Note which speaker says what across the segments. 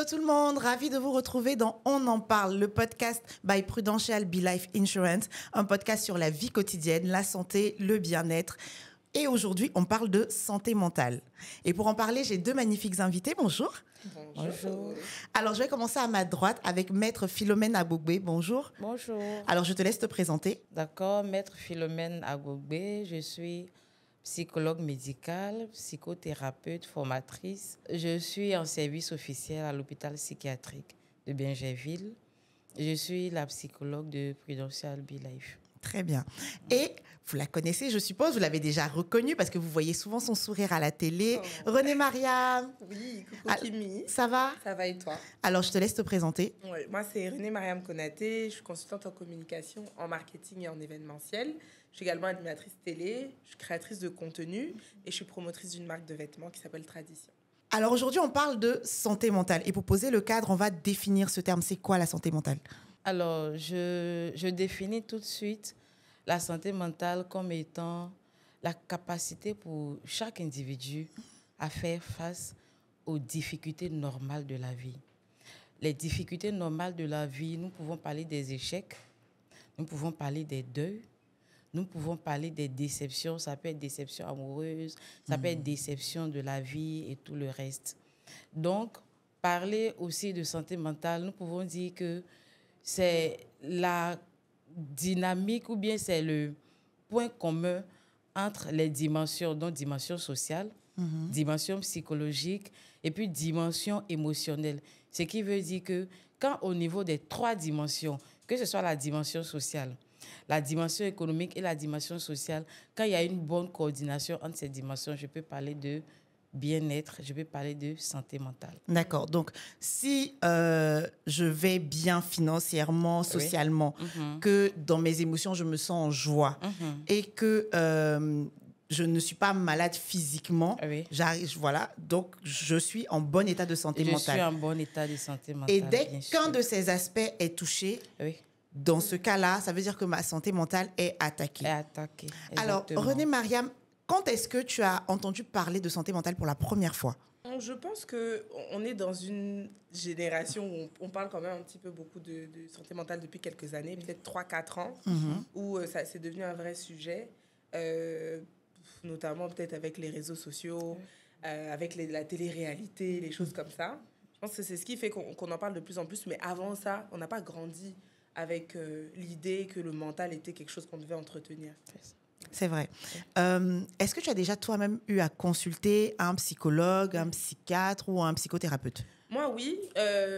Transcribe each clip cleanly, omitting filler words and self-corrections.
Speaker 1: Hello tout le monde, ravi de vous retrouver dans On en parle, le podcast by Prudential Be Life Insurance, un podcast sur la vie quotidienne, la santé, le bien-être. Et aujourd'hui, on parle de santé mentale. Et pour en parler, j'ai deux magnifiques invités. Bonjour.
Speaker 2: Bonjour.
Speaker 1: Alors, je vais commencer à ma droite avec Maître Philomène Agbogbe. Bonjour.
Speaker 2: Bonjour.
Speaker 1: Alors, je te laisse te présenter.
Speaker 2: D'accord, Maître Philomène Agbogbe, je suis psychologue médicale, psychothérapeute, formatrice. Je suis en service officiel à l'hôpital psychiatrique de Bingerville. Je suis la psychologue de Prudential Be Life.
Speaker 1: Très bien. Et vous la connaissez, je suppose, vous l'avez déjà reconnue parce que vous voyez souvent son sourire à la télé.
Speaker 3: Oh.
Speaker 1: Renée Mariam.
Speaker 3: Oui, coucou Kimi.
Speaker 1: Ça va?
Speaker 3: Ça va et toi?
Speaker 1: Alors, je te laisse te présenter.
Speaker 3: Ouais, moi, c'est Renée Mariam Konaté. Je suis consultante en communication, en marketing et en événementiel. Je suis également animatrice télé, je suis créatrice de contenu et je suis promotrice d'une marque de vêtements qui s'appelle Tradition.
Speaker 1: Alors, aujourd'hui, on parle de santé mentale. Et pour poser le cadre, on va définir ce terme. C'est quoi la santé mentale?
Speaker 2: Alors, je définis tout de suite la santé mentale comme étant la capacité pour chaque individu à faire face aux difficultés normales de la vie. Les difficultés normales de la vie, nous pouvons parler des échecs, nous pouvons parler des deuils, nous pouvons parler des déceptions. Ça peut être déception amoureuse, ça peut être déception de la vie et tout le reste. Donc, parler aussi de santé mentale, nous pouvons dire que c'est la dynamique ou bien c'est le point commun entre les dimensions, donc dimension sociale, dimension psychologique et puis dimension émotionnelle. Ce qui veut dire que quand au niveau des trois dimensions, que ce soit la dimension sociale, la dimension économique et la dimension sociale, quand il y a une bonne coordination entre ces dimensions, je peux parler de bien-être, je peux parler de santé mentale.
Speaker 1: D'accord. Donc, si je vais bien financièrement, socialement, que dans mes émotions, je me sens en joie et que je ne suis pas malade physiquement, j'arrive, voilà, donc je suis en bon état de santé mentale.
Speaker 2: Je suis en bon état de santé mentale.
Speaker 1: Et dès qu'un de ces aspects est touché, dans ce cas-là, ça veut dire que ma santé mentale est attaquée. Alors, Renée Mariam, quand est-ce que tu as entendu parler de santé mentale pour la première fois?
Speaker 3: Je pense qu'on est dans une génération où on parle quand même un petit peu beaucoup de santé mentale depuis quelques années, peut-être 3-4 ans, où ça c'est devenu un vrai sujet, notamment peut-être avec les réseaux sociaux, avec la télé-réalité, les choses comme ça. Je pense que c'est ce qui fait qu'on en parle de plus en plus, mais avant ça, on n'a pas grandi avec l'idée que le mental était quelque chose qu'on devait entretenir.
Speaker 1: C'est vrai. Est-ce que tu as déjà toi-même eu à consulter un psychologue, un psychiatre ou un psychothérapeute?
Speaker 3: Moi, oui,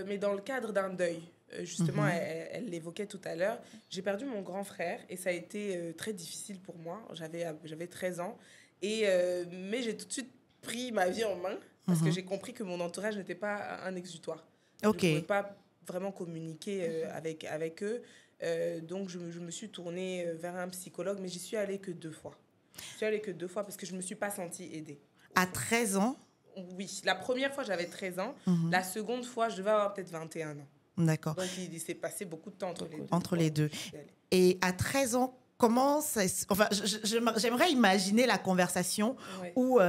Speaker 3: mais dans le cadre d'un deuil. Justement, elle l'évoquait tout à l'heure. J'ai perdu mon grand frère et ça a été très difficile pour moi. J'avais 13 ans. Mais j'ai tout de suite pris ma vie en main parce que j'ai compris que mon entourage n'était pas un exutoire.
Speaker 1: Okay.
Speaker 3: Je ne pouvais pas vraiment communiquer avec eux. Donc, je me suis tournée vers un psychologue, mais j'y suis allée que 2 fois. Je suis allée que 2 fois parce que je ne me suis pas sentie aidée.
Speaker 1: À 13 ans?
Speaker 3: Oui. La première fois, j'avais 13 ans. La seconde fois, je devais avoir peut-être 21 ans.
Speaker 1: D'accord.
Speaker 3: Donc, il s'est passé beaucoup de temps entre les deux.
Speaker 1: Entre les deux. Et à 13 ans, comment ça... Enfin, j'aimerais imaginer la conversation où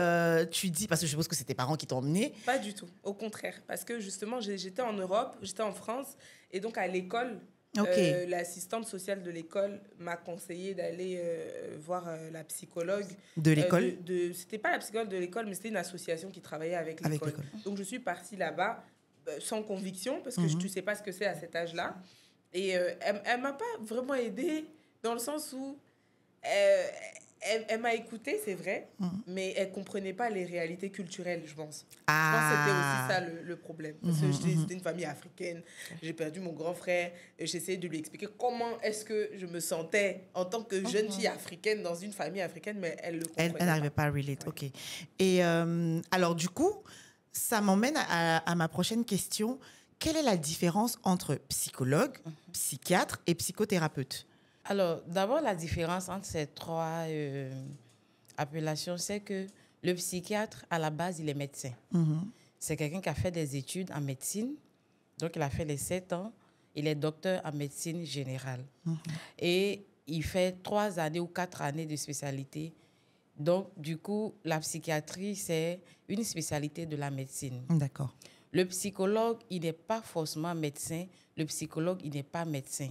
Speaker 1: tu dis... Parce que je suppose que c'est tes parents qui t'ont emmené.
Speaker 3: Pas du tout. Au contraire. Parce que justement, j'étais en Europe, j'étais en France. Et donc, à l'école... l'assistante sociale de l'école m'a conseillé d'aller voir la psychologue.
Speaker 1: De l'école
Speaker 3: C'était pas la psychologue de l'école, mais c'était une association qui travaillait avec l'école. Donc, je suis partie là-bas sans conviction, parce que tu sais pas ce que c'est à cet âge-là. Et elle m'a pas vraiment aidée, dans le sens où elle m'a écoutée, c'est vrai, mais elle comprenait pas les réalités culturelles, je pense. Je pense que c'était aussi ça le problème. Parce que c'était une famille africaine, j'ai perdu mon grand frère, et j'essayais de lui expliquer comment est-ce que je me sentais en tant que jeune fille africaine dans une famille africaine, mais elle le comprenait pas.
Speaker 1: Elle n'arrivait pas à relate, ok. Et alors, du coup, ça m'emmène à ma prochaine question. Quelle est la différence entre psychologue, psychiatre et psychothérapeute?
Speaker 2: Alors, d'abord, la différence entre ces trois appellations, c'est que le psychiatre, à la base, il est médecin. C'est quelqu'un qui a fait des études en médecine. Donc, il a fait les 7 ans. Il est docteur en médecine générale. Et il fait 3 années ou 4 années de spécialité. Donc, du coup, la psychiatrie, c'est une spécialité de la médecine.
Speaker 1: D'accord.
Speaker 2: Le psychologue, il n'est pas forcément médecin. Le psychologue, il n'est pas médecin.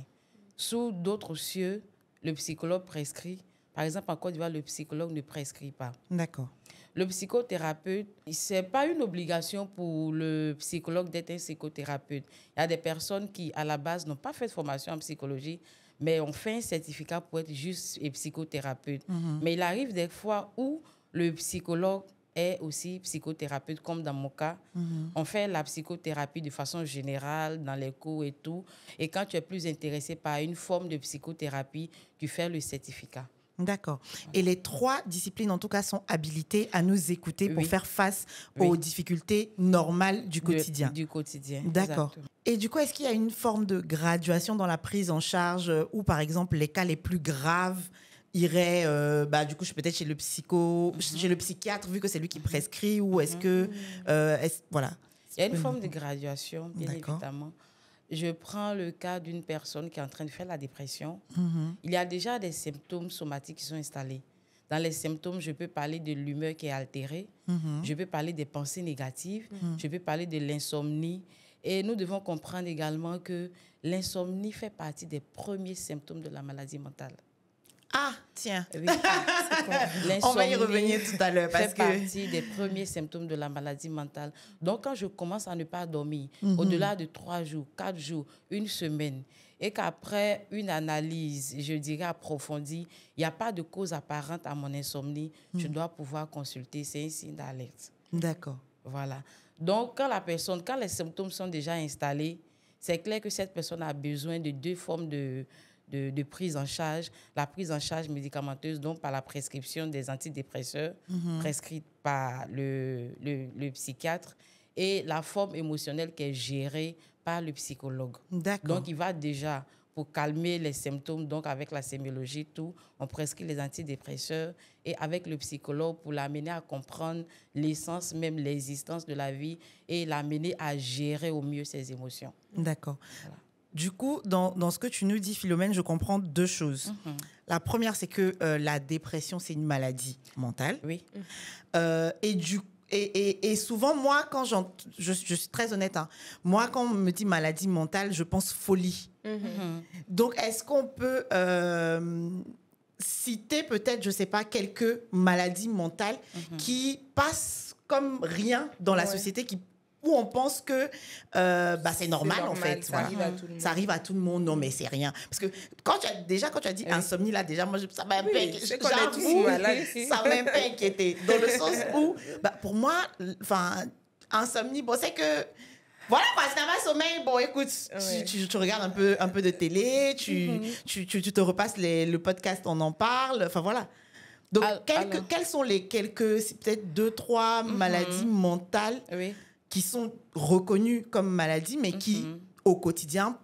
Speaker 2: Sous d'autres cieux, le psychologue prescrit. Par exemple, en Côte d'Ivoire, le psychologue ne prescrit pas.
Speaker 1: D'accord.
Speaker 2: Le psychothérapeute, ce n'est pas une obligation pour le psychologue d'être un psychothérapeute. Il y a des personnes qui, à la base, n'ont pas fait de formation en psychologie, mais ont fait un certificat pour être juste psychothérapeute. Mais il arrive des fois où le psychologue est aussi psychothérapeute, comme dans mon cas. On fait la psychothérapie de façon générale, dans les cours et tout. Et quand tu es plus intéressé par une forme de psychothérapie, tu fais le certificat.
Speaker 1: D'accord. Et les 3 disciplines, en tout cas, sont habilitées à nous écouter pour faire face aux difficultés normales du quotidien.
Speaker 2: Du quotidien.
Speaker 1: D'accord.
Speaker 2: Exactement.
Speaker 1: Et du coup, est-ce qu'il y a une forme de graduation dans la prise en charge où, par exemple, les cas les plus graves iraient, du coup, je suis peut-être chez le chez le psychiatre, vu que c'est lui qui prescrit, ou est-ce que... voilà.
Speaker 2: Il y a une forme de graduation, bien évidemment. Je prends le cas d'une personne qui est en train de faire la dépression. Il y a déjà des symptômes somatiques qui sont installés. Dans les symptômes, je peux parler de l'humeur qui est altérée. Je peux parler des pensées négatives. Je peux parler de l'insomnie. Et nous devons comprendre également que l'insomnie fait partie des premiers symptômes de la maladie mentale.
Speaker 1: Ah, tiens.
Speaker 2: Oui.
Speaker 1: On va y revenir tout à l'heure.
Speaker 2: Fait partie des premiers symptômes de la maladie mentale. Donc, quand je commence à ne pas dormir, au-delà de 3 jours, 4 jours, 1 semaine, et qu'après une analyse, je dirais approfondie, il n'y a pas de cause apparente à mon insomnie, je dois pouvoir consulter. C'est un signe d'alerte.
Speaker 1: D'accord.
Speaker 2: Voilà. Donc, quand les symptômes sont déjà installés, c'est clair que cette personne a besoin de 2 formes de prise en charge. La prise en charge médicamenteuse, donc par la prescription des antidépresseurs prescrits par le psychiatre, et la forme émotionnelle qui est gérée par le psychologue.
Speaker 1: D'accord.
Speaker 2: Donc, il va déjà, pour calmer les symptômes, donc avec la sémiologie, tout, on prescrit les antidépresseurs, et avec le psychologue pour l'amener à comprendre l'essence, même l'existence de la vie, et l'amener à gérer au mieux ses émotions.
Speaker 1: D'accord. Voilà. Du coup, dans ce que tu nous dis, Philomène, je comprends 2 choses. La première, c'est que la dépression, c'est une maladie mentale.
Speaker 2: Oui.
Speaker 1: Et souvent, moi, quand je suis très honnête, hein, moi, quand on me dit maladie mentale, je pense folie. Donc, est-ce qu'on peut citer peut-être, je ne sais pas, quelques maladies mentales qui passent comme rien dans la société, où on pense que c'est normal, en fait.
Speaker 3: Ça arrive à tout le monde.
Speaker 1: Ça arrive à tout le monde. Non, mais c'est rien. Parce que quand tu as dit insomnie, là, déjà, moi, ça m'a un peu inquiété. Ça m'a un peu inquiété. Dans le sens où, pour moi, insomnie, bon, c'est que... Voilà, si t'as pas sommeil, bon, écoute, tu regardes un peu de télé, tu te repasses le podcast, on en parle, enfin, voilà. Donc, quelles sont les peut-être 2-3 maladies mentales qui sont reconnues comme maladies, mais qui, au quotidien,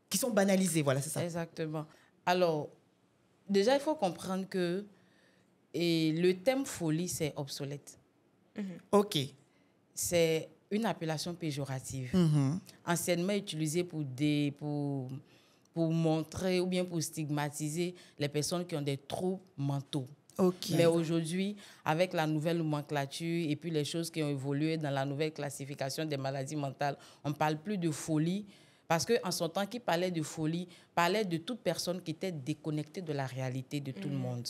Speaker 1: qui sont banalisées. Voilà, c'est ça.
Speaker 2: Exactement. Alors, déjà, il faut comprendre que le terme folie, c'est obsolète.
Speaker 1: OK.
Speaker 2: C'est une appellation péjorative, anciennement utilisée pour montrer ou bien pour stigmatiser les personnes qui ont des troubles mentaux.
Speaker 1: Okay.
Speaker 2: Mais aujourd'hui, avec la nouvelle nomenclature et puis les choses qui ont évolué dans la nouvelle classification des maladies mentales, on ne parle plus de folie. Parce qu'en son temps, qui parlait de folie, parlait de toute personne qui était déconnectée de la réalité de tout le monde.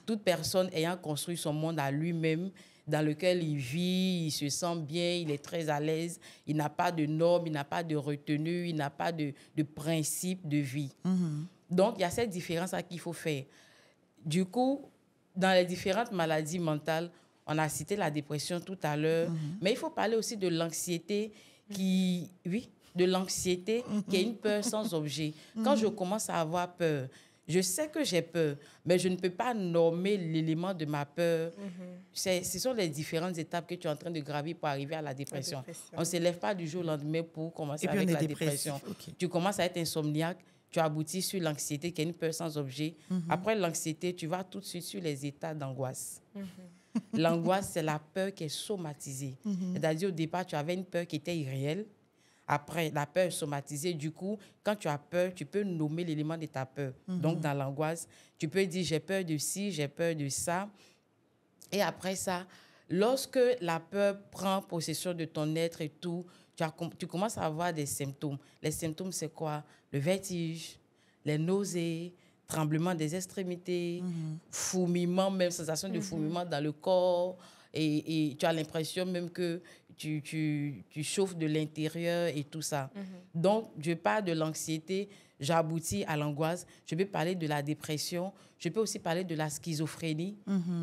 Speaker 2: Toute personne ayant construit son monde à lui-même, dans lequel il vit, il se sent bien, il est très à l'aise, il n'a pas de normes, il n'a pas de retenue, il n'a pas de principe de vie. Donc, il y a cette différence-là qu'il faut faire. Du coup, dans les différentes maladies mentales, on a cité la dépression tout à l'heure, mais il faut parler aussi de l'anxiété qui est une peur sans objet. Quand je commence à avoir peur, je sais que j'ai peur, mais je ne peux pas nommer l'élément de ma peur. Ce sont les différentes étapes que tu es en train de gravir pour arriver à la dépression. On ne se lève pas du jour au lendemain pour commencer avec la dépression. Okay. Tu commences à être insomniaque, tu aboutis sur l'anxiété qui est une peur sans objet. Après l'anxiété, tu vas tout de suite sur les états d'angoisse. L'angoisse, c'est la peur qui est somatisée. C'est-à-dire, au départ, tu avais une peur qui était irréelle. Après, la peur est somatisée. Du coup, quand tu as peur, tu peux nommer l'élément de ta peur. Donc, dans l'angoisse, tu peux dire, j'ai peur de ci, j'ai peur de ça. Et après ça, lorsque la peur prend possession de ton être et tout, tu commences à avoir des symptômes. Les symptômes, c'est quoi? Le vertige, les nausées, tremblement des extrémités, fourmillement, même sensation de fourmillement dans le corps. Et tu as l'impression même que tu chauffes de l'intérieur et tout ça. Donc, je parle de l'anxiété, j'aboutis à l'angoisse. Je peux parler de la dépression. Je peux aussi parler de la schizophrénie,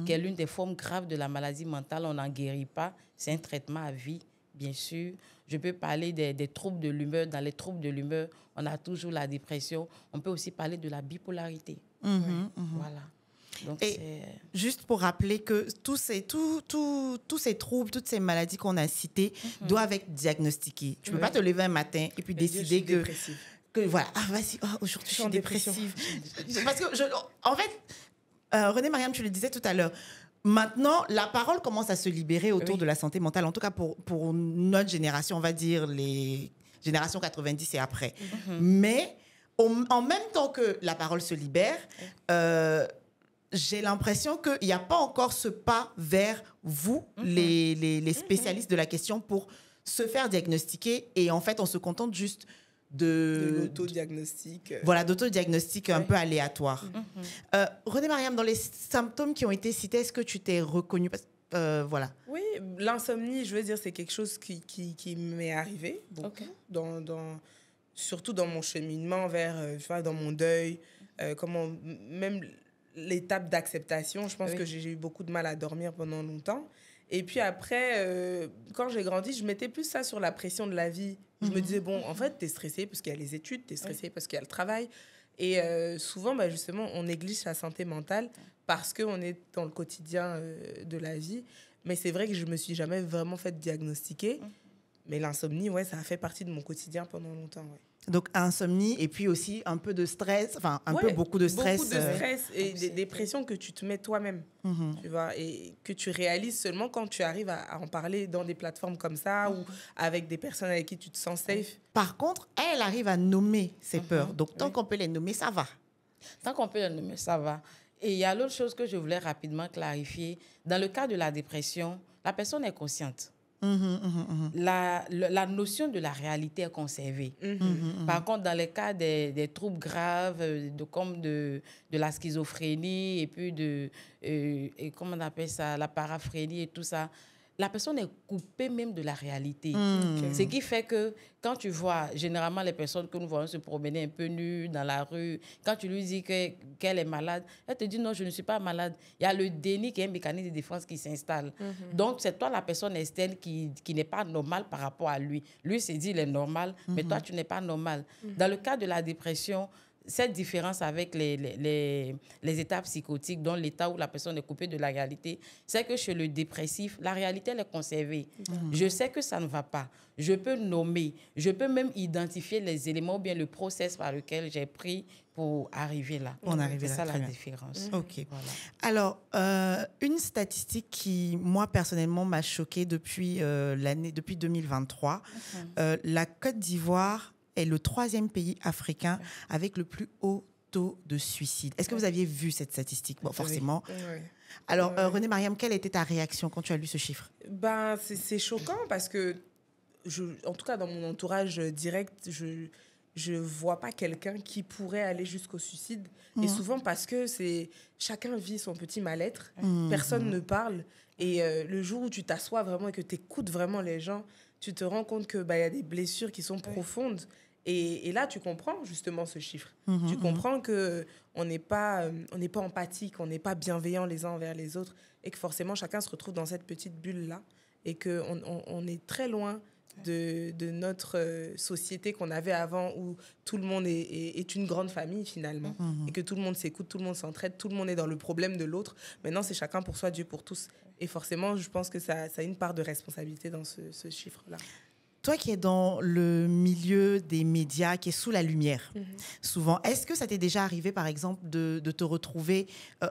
Speaker 2: qui est l'une des formes graves de la maladie mentale. On n'en guérit pas. C'est un traitement à vie, bien sûr. Je peux parler des troubles de l'humeur. Dans les troubles de l'humeur, on a toujours la dépression. On peut aussi parler de la bipolarité. Voilà. Donc,
Speaker 1: et juste pour rappeler que tous ces troubles, toutes ces maladies qu'on a citées doivent être diagnostiquées. Tu ne peux pas te lever un matin et puis décider que voilà, vas-y, aujourd'hui je suis dépressive. Parce que, en fait, René Mariam, tu le disais tout à l'heure, maintenant, la parole commence à se libérer autour de la santé mentale, en tout cas pour notre génération, on va dire les générations 90 et après. Mais en même temps que la parole se libère, j'ai l'impression qu'il n'y a pas encore ce pas vers vous, les spécialistes de la question, pour se faire diagnostiquer. Et en fait, on se contente juste de
Speaker 3: l'autodiagnostic.
Speaker 1: Voilà, d'autodiagnostic un peu aléatoire. René Mariam, dans les symptômes qui ont été cités, est-ce que tu t'es reconnue? Voilà.
Speaker 3: Oui, l'insomnie, je veux dire, c'est quelque chose qui m'est arrivé beaucoup, surtout dans mon cheminement vers, dans mon deuil, même l'étape d'acceptation. Je pense que j'ai eu beaucoup de mal à dormir pendant longtemps. Et puis après, quand j'ai grandi, je mettais plus ça sur la pression de la vie. Je me disais, bon, en fait, t'es stressé parce qu'il y a les études, t'es stressé parce qu'il y a le travail. Et souvent, justement, on néglige sa santé mentale parce qu'on est dans le quotidien de la vie. Mais c'est vrai que je me suis jamais vraiment fait diagnostiquer. Mais l'insomnie, ça a fait partie de mon quotidien pendant longtemps,
Speaker 1: Donc, insomnie et puis aussi un peu de stress, enfin, beaucoup de stress.
Speaker 3: Beaucoup de stress et des pressions que tu te mets toi-même, tu vois, et que tu réalises seulement quand tu arrives à en parler dans des plateformes comme ça ou avec des personnes avec qui tu te sens safe.
Speaker 1: Par contre, elle arrive à nommer ses peurs. Donc, tant qu'on peut les nommer, ça va.
Speaker 2: Tant qu'on peut les nommer, ça va. Et il y a l'autre chose que je voulais rapidement clarifier. Dans le cas de la dépression, la personne est consciente. La notion de la réalité est conservée. Par contre, dans les cas des troubles graves, comme de la schizophrénie et puis comment on appelle ça, la paraphrénie et tout ça, la personne est coupée même de la réalité. Ce qui fait que quand tu vois, généralement, les personnes que nous voyons se promener un peu nues dans la rue, quand tu lui dis qu'elle est malade, elle te dit non, je ne suis pas malade. Il y a le déni qui est un mécanisme de défense qui s'installe. Donc, c'est toi la personne externe qui n'est pas normale par rapport à lui. Lui s'est dit il est normal, mais toi, tu n'es pas normal. Dans le cas de la dépression, cette différence avec les états psychotiques, dont l'état où la personne est coupée de la réalité, c'est que chez le dépressif, la réalité, elle est conservée. Je sais que ça ne va pas. Je peux nommer, je peux même identifier les éléments ou bien le process par lequel j'ai pris pour arriver là. C'est ça la différence.
Speaker 1: OK. Voilà. Alors, une statistique qui, moi, personnellement, m'a choquée depuis 2023, la Côte d'Ivoire est le 3e pays africain avec le plus haut taux de suicide. Est-ce que vous aviez vu cette statistique? Bon, forcément. Alors, René Mariam, quelle était ta réaction quand tu as lu ce chiffre?
Speaker 3: C'est choquant parce que, en tout cas, dans mon entourage direct, je vois pas quelqu'un qui pourrait aller jusqu'au suicide. Et souvent parce que chacun vit son petit mal-être. Personne ne parle. Et le jour où tu t'assois vraiment et que tu écoutes vraiment les gens, tu te rends compte qu'il y a des blessures qui sont profondes. Et là, tu comprends justement ce chiffre. Tu comprends qu'on n'est pas empathique, on n'est pas bienveillant les uns envers les autres et que forcément, chacun se retrouve dans cette petite bulle-là et qu'on est très loin de notre société qu'on avait avant où tout le monde est une grande famille finalement et que tout le monde s'écoute, tout le monde s'entraide, tout le monde est dans le problème de l'autre. Maintenant, c'est chacun pour soi, Dieu pour tous. Et forcément, je pense que ça a une part de responsabilité dans ce chiffre-là.
Speaker 1: Toi qui es dans le milieu des médias, qui est sous la lumière, souvent, est-ce que ça t'est déjà arrivé, par exemple, de te retrouver,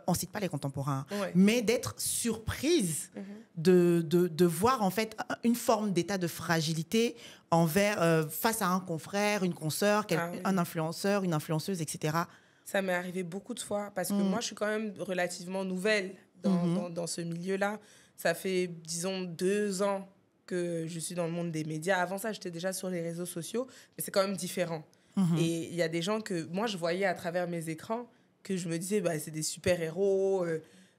Speaker 1: on ne cite pas les contemporains, mais d'être surprise de voir en fait une forme d'état de fragilité face à un confrère, une consoeur, un influenceur, une influenceuse, etc.
Speaker 3: Ça m'est arrivé beaucoup de fois parce que moi, je suis quand même relativement nouvelle dans ce milieu-là. Ça fait, disons, 2 ans que je suis dans le monde des médias. Avant ça, j'étais déjà sur les réseaux sociaux, mais c'est quand même différent. Et il y a des gens que moi, je voyais à travers mes écrans, que je me disais, c'est des super-héros,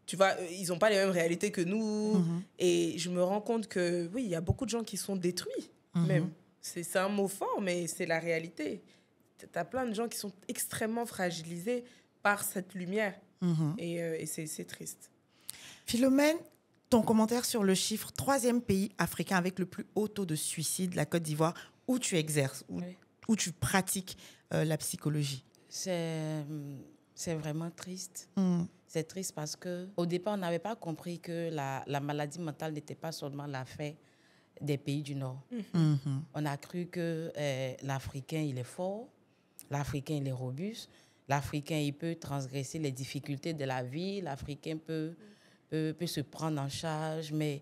Speaker 3: tu vois, ils n'ont pas les mêmes réalités que nous. Et je me rends compte que, oui, il y a beaucoup de gens qui sont détruits, même. C'est un mot fort, mais c'est la réalité. Tu as plein de gens qui sont extrêmement fragilisés par cette lumière. Et c'est triste.
Speaker 1: Philomène, ton commentaire sur le chiffre, 3e pays africain avec le plus haut taux de suicide, la Côte d'Ivoire, où tu exerces, où tu pratiques la psychologie.
Speaker 2: C'est vraiment triste. C'est triste parce qu'au départ, on n'avait pas compris que la maladie mentale n'était pas seulement l'affaire des pays du Nord. On a cru que l'Africain, il est fort, l'Africain, il est robuste, l'Africain, il peut transgresser les difficultés de la vie, l'Africain peut se prendre en charge. Mais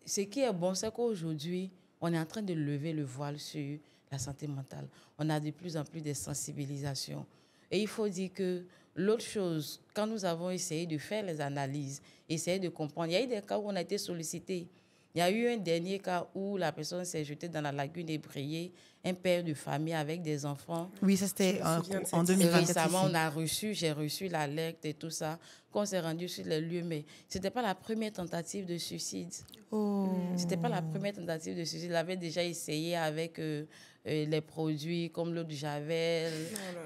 Speaker 2: ce qui est bon, c'est qu'aujourd'hui, on est en train de lever le voile sur la santé mentale. On a de plus en plus de sensibilisation. Et il faut dire que l'autre chose, quand nous avons essayé de faire les analyses, essayer de comprendre, il y a eu des cas où on a été sollicité. Il y a eu un dernier cas où la personne s'est jetée dans la lagune et brillée, un père de famille avec des enfants.
Speaker 1: Oui, ça c'était en 2024.
Speaker 2: Récemment, j'ai reçu l'alerte et tout ça, qu'on s'est rendu sur les lieux, mais ce n'était pas la première tentative de suicide. Ce n'était pas la première tentative de suicide. Il avait déjà essayé avec les produits comme l'eau de Javel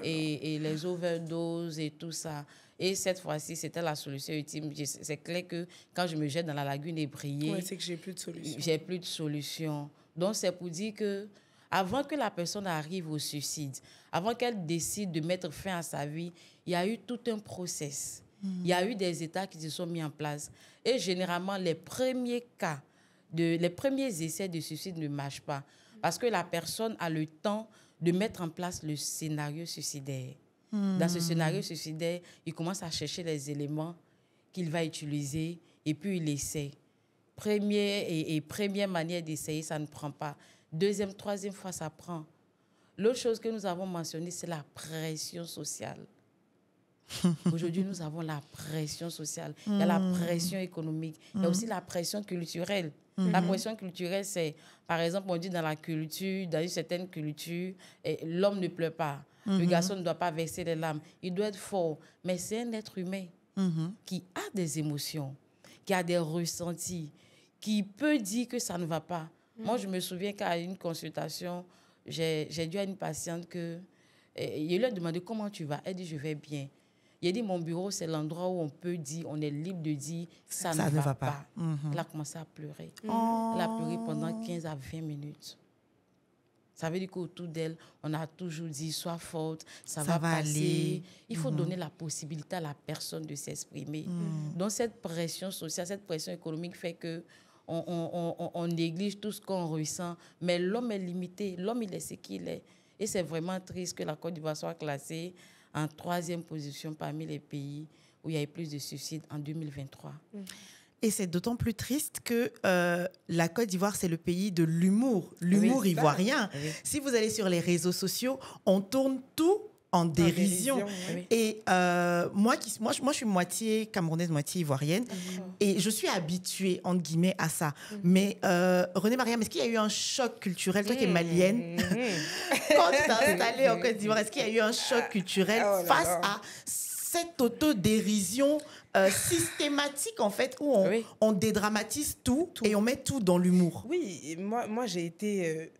Speaker 2: et les overdoses et tout ça. Et cette fois-ci, c'était la solution ultime. C'est clair que quand je me jette dans la lagune ébriée,
Speaker 3: c'est que j'ai plus de solution.
Speaker 2: J'ai plus de solution. Donc, c'est pour dire que avant que la personne arrive au suicide, avant qu'elle décide de mettre fin à sa vie, il y a eu tout un process. Il y a eu des états qui se sont mis en place. Et généralement, les premiers essais de suicide ne marchent pas parce que la personne a le temps de mettre en place le scénario suicidaire. Dans ce scénario suicidaire, il commence à chercher les éléments qu'il va utiliser et puis il essaie. Première manière d'essayer, ça ne prend pas. Deuxième, troisième fois, ça prend. L'autre chose que nous avons mentionnée, c'est la pression sociale. Aujourd'hui, nous avons la pression sociale. Il y a la pression économique. Il y a aussi la pression culturelle. La pression culturelle, c'est, par exemple, on dit dans la culture, dans une certaine culture, l'homme ne pleure pas. Le garçon ne doit pas verser les larmes. Il doit être fort. Mais c'est un être humain qui a des émotions, qui a des ressentis, qui peut dire que ça ne va pas. Moi, je me souviens qu'à une consultation, j'ai dit à une patiente que... je lui ai demandé comment tu vas. Elle dit, je vais bien. Il a dit, mon bureau, c'est l'endroit où on peut dire, on est libre de dire, ça ne va pas. Elle a commencé à pleurer. Elle a pleuré pendant 15 à 20 minutes. Ça veut dire qu'autour d'elle, on a toujours dit, sois forte, ça va passer. Aller. Il faut donner la possibilité à la personne de s'exprimer. Donc, cette pression sociale, cette pression économique fait que on néglige tout ce qu'on ressent. Mais l'homme est limité. L'homme, il est ce qu'il est. Et c'est vraiment triste que la Côte d'Ivoire soit classée en 3e position parmi les pays où il y a eu plus de suicides en 2023.
Speaker 1: Et c'est d'autant plus triste que la Côte d'Ivoire, c'est le pays de l'humour, l'humour ivoirien. Oui. Si vous allez sur les réseaux sociaux, on tourne tout en dérision. Oui. Et moi, je suis moitié camerounaise, moitié ivoirienne. Et je suis habituée, entre guillemets, à ça. Mais René Mariam, est-ce qu'il y a eu un choc culturel, toi qui es malienne, quand tu t'es installée en Côte d'Ivoire, est-ce qu'il y a eu un choc culturel face à cette autodérision systématique, en fait, où on dédramatise tout et on met tout dans l'humour?
Speaker 3: Oui, moi j'ai été...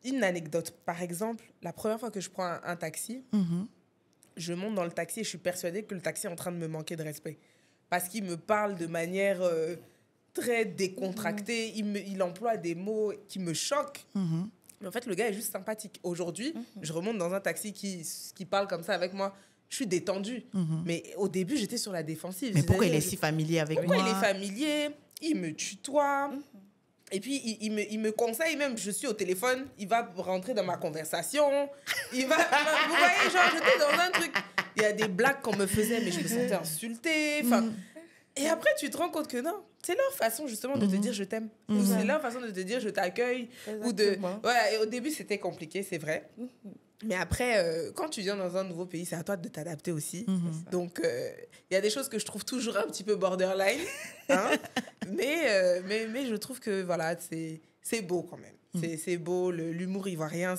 Speaker 3: Une anecdote, par exemple, la première fois que je prends un taxi, je monte dans le taxi et je suis persuadée que le taxi est en train de me manquer de respect. Parce qu'il me parle de manière très décontractée, il emploie des mots qui me choquent. Mais en fait, le gars est juste sympathique. Aujourd'hui, je remonte dans un taxi qui parle comme ça avec moi. Je suis détendue. Mais au début, j'étais sur la défensive.
Speaker 1: Mais pourquoi il est si familier avec moi?
Speaker 3: Pourquoi il est familier? Il me tutoie. Et puis, il me conseille même, je suis au téléphone, il va rentrer dans ma conversation. Vous voyez, genre, j'étais dans un truc. Il y a des blagues qu'on me faisait, mais je me sentais insultée. Et après, tu te rends compte que non, c'est leur façon justement de te dire je t'aime. Ou c'est leur façon de te dire je t'accueille. Et au début, c'était compliqué, c'est vrai. Mais après, quand tu viens dans un nouveau pays, c'est à toi de t'adapter aussi. Donc, il y a des choses que je trouve toujours un petit peu borderline. Hein. mais je trouve que voilà, c'est beau quand même. C'est beau, l'humour ivoirien,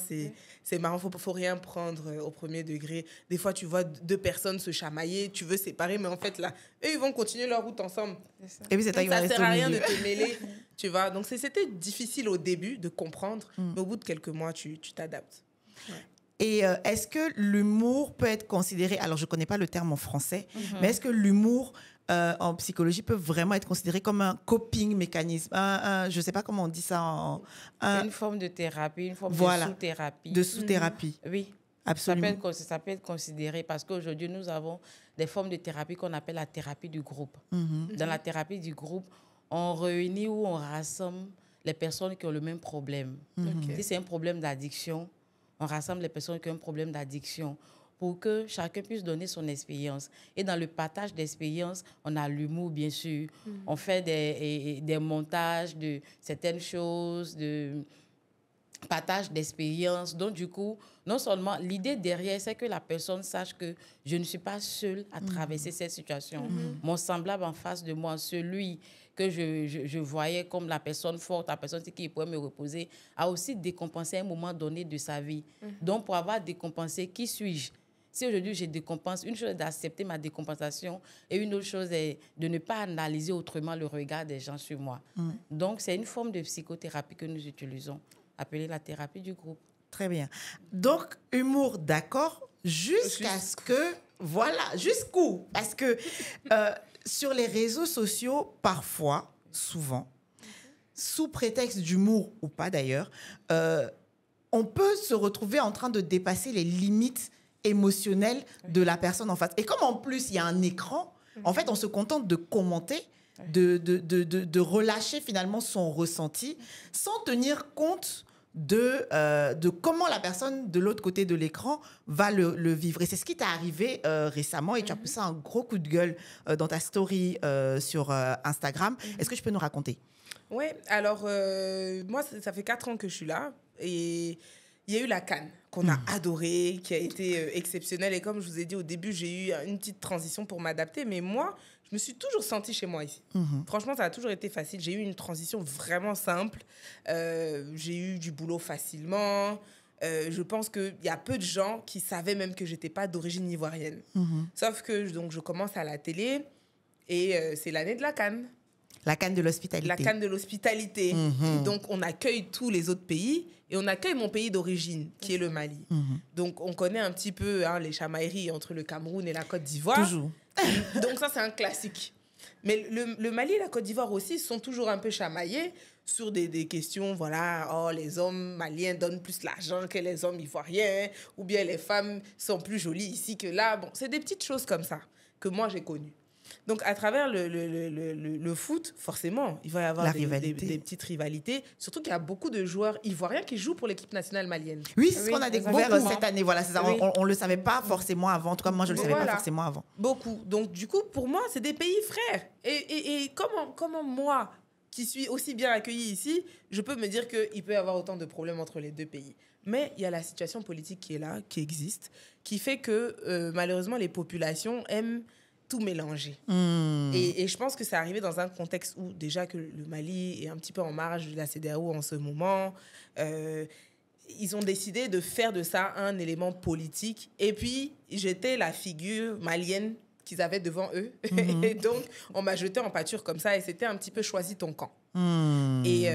Speaker 3: c'est marrant, faut rien prendre au premier degré. Des fois, tu vois deux personnes se chamailler, tu veux séparer, mais en fait, là, eux, ils vont continuer leur route ensemble.
Speaker 1: Et puis, c'est toi qui vas rester au milieu.
Speaker 3: Ça sert à rien de te mêler, tu vois. Donc, c'était difficile au début de comprendre, mais au bout de quelques mois, tu t'adaptes. Ouais.
Speaker 1: Et est-ce que l'humour peut être considéré, alors je ne connais pas le terme en français, mais est-ce que l'humour en psychologie peut vraiment être considéré comme un coping mécanisme, je ne sais pas comment on dit ça.
Speaker 2: Une forme de thérapie, une forme de sous-thérapie.
Speaker 1: De sous-thérapie.
Speaker 2: Oui,
Speaker 1: absolument.
Speaker 2: Ça peut être considéré parce qu'aujourd'hui, nous avons des formes de thérapie qu'on appelle la thérapie du groupe. Dans la thérapie du groupe, on réunit ou on rassemble les personnes qui ont le même problème. Si c'est un problème d'addiction, on rassemble les personnes qui ont un problème d'addiction pour que chacun puisse donner son expérience. Et dans le partage d'expérience, on a l'humour, bien sûr. On fait des montages de certaines choses, de partage d'expérience. Donc, du coup, non seulement l'idée derrière, c'est que la personne sache que je ne suis pas seule à traverser cette situation. Mon semblable en face de moi, celui que je voyais comme la personne forte, la personne qui pourrait me reposer, a aussi décompensé à un moment donné de sa vie. Donc, pour avoir décompensé, qui suis-je? Si aujourd'hui je décompense, une chose est d'accepter ma décompensation et une autre chose est de ne pas analyser autrement le regard des gens sur moi. Donc, c'est une forme de psychothérapie que nous utilisons, appelée la thérapie du groupe.
Speaker 1: Très bien. Donc, humour, d'accord, jusqu'à ce que... Voilà, jusqu'où? Parce que sur les réseaux sociaux, parfois, souvent, sous prétexte d'humour ou pas d'ailleurs, on peut se retrouver en train de dépasser les limites émotionnelles de la personne en face. Et comme en plus, il y a un écran, en fait, on se contente de commenter, de relâcher finalement son ressenti sans tenir compte de comment la personne de l'autre côté de l'écran va le vivre. Et c'est ce qui t'est arrivé récemment et tu as poussé un gros coup de gueule dans ta story sur Instagram. Est-ce que tu peux nous raconter?
Speaker 3: Oui, alors moi, ça fait 4 ans que je suis là et il y a eu la CAN qu'on a adorée, qui a été exceptionnelle. Et comme je vous ai dit au début, j'ai eu une petite transition pour m'adapter. Mais moi, je me suis toujours sentie chez moi ici. Franchement, ça a toujours été facile. J'ai eu une transition vraiment simple. J'ai eu du boulot facilement. Je pense qu'il y a peu de gens qui savaient même que je n'étais pas d'origine ivoirienne. Sauf que donc, je commence à la télé et c'est l'année de la CAN.
Speaker 1: La CAN de l'hospitalité.
Speaker 3: La CAN de l'hospitalité. Donc, on accueille tous les autres pays et on accueille mon pays d'origine, qui est le Mali. Donc, on connaît un petit peu les chamailleries entre le Cameroun et la Côte d'Ivoire.
Speaker 1: Toujours.
Speaker 3: Donc, ça, c'est un classique. Mais le Mali et la Côte d'Ivoire aussi sont toujours un peu chamaillés sur des questions, voilà, oh, les hommes maliens donnent plus l'argent que les hommes ivoiriens, ou bien les femmes sont plus jolies ici que là. Bon, c'est des petites choses comme ça que moi, j'ai connues. Donc, à travers le foot, forcément, il va y avoir des petites rivalités. Surtout qu'il y a beaucoup de joueurs ivoiriens qui jouent pour l'équipe nationale malienne.
Speaker 1: Oui, c'est ce qu'on a découvert cette année. Voilà, c'est ça. On ne le savait pas forcément avant. En tout cas, moi, je ne le savais pas forcément avant.
Speaker 3: Beaucoup. Donc, du coup, pour moi, c'est des pays frères. Et comment moi, qui suis aussi bien accueillie ici, je peux me dire qu'il peut y avoir autant de problèmes entre les deux pays. Mais il y a la situation politique qui est là, qui existe, qui fait que, malheureusement, les populations aiment tout mélanger. Et je pense que c'est arrivé dans un contexte où déjà que le Mali est un petit peu en marge de la CEDEAO en ce moment. Ils ont décidé de faire de ça un élément politique. Et puis, j'étais la figure malienne qu'ils avaient devant eux. Et donc, on m'a jeté en pâture comme ça et c'était un petit peu choisi ton camp. Et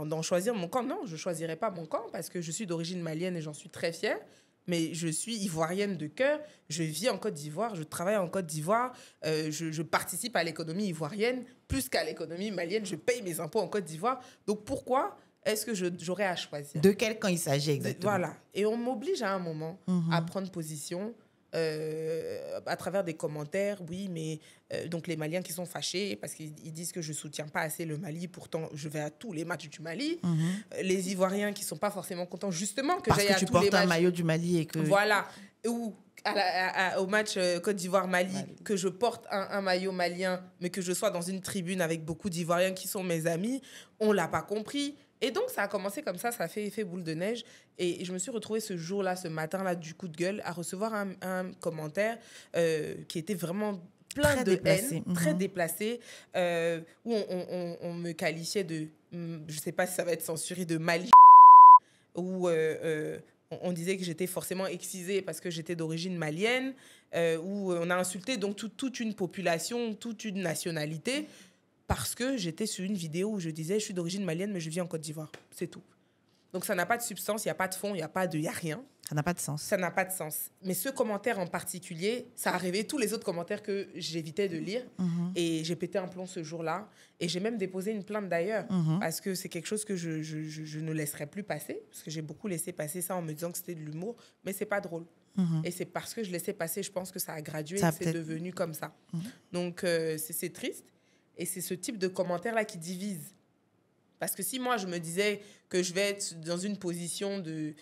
Speaker 3: dans choisir mon camp, non, je ne choisirais pas mon camp parce que je suis d'origine malienne et j'en suis très fière. Mais je suis ivoirienne de cœur, je vis en Côte d'Ivoire, je travaille en Côte d'Ivoire, je participe à l'économie ivoirienne, plus qu'à l'économie malienne, je paye mes impôts en Côte d'Ivoire. Donc pourquoi est-ce que j'aurais à choisir?
Speaker 1: De quel camp il s'agit exactement?
Speaker 3: Voilà. Et on m'oblige à un moment à prendre position à travers des commentaires, oui, mais donc les Maliens qui sont fâchés parce qu'ils disent que je ne soutiens pas assez le Mali, pourtant je vais à tous les matchs du Mali. Les Ivoiriens qui ne sont pas forcément contents justement que j'aille à tous les matchs.
Speaker 1: Parce que tu portes un maillot du Mali et que...
Speaker 3: Voilà. ou au match Côte d'Ivoire-Mali, que je porte un maillot malien, mais que je sois dans une tribune avec beaucoup d'Ivoiriens qui sont mes amis, on ne l'a pas compris. Et donc, ça a commencé comme ça a fait effet boule de neige. Et je me suis retrouvée ce jour-là, ce matin-là, du coup de gueule, à recevoir un commentaire qui était vraiment plein
Speaker 1: très
Speaker 3: de
Speaker 1: déplacé.
Speaker 3: haine, très déplacé, où on me qualifiait de, je ne sais pas si ça va être censuré, de Mali, où on disait que j'étais forcément excisée parce que j'étais d'origine malienne, où on a insulté donc toute une population, toute une nationalité, parce que j'étais sur une vidéo où je disais je suis d'origine malienne mais je vis en Côte d'Ivoire. C'est tout. Donc ça n'a pas de substance, il n'y a pas de fond, il n'y a rien.
Speaker 1: Ça n'a pas de sens.
Speaker 3: Ça n'a pas de sens. Mais ce commentaire en particulier, ça a réveillé tous les autres commentaires que j'évitais de lire. Et j'ai pété un plomb ce jour-là. Et j'ai même déposé une plainte d'ailleurs. Parce que c'est quelque chose que je ne laisserai plus passer. Parce que j'ai beaucoup laissé passer ça en me disant que c'était de l'humour. Mais c'est pas drôle. Et c'est parce que je laissais passer, je pense que ça a gradué et c'est devenu comme ça. Donc c'est triste. Et c'est ce type de commentaire-là qui divise. Parce que si moi, je me disais que je vais être dans une position de...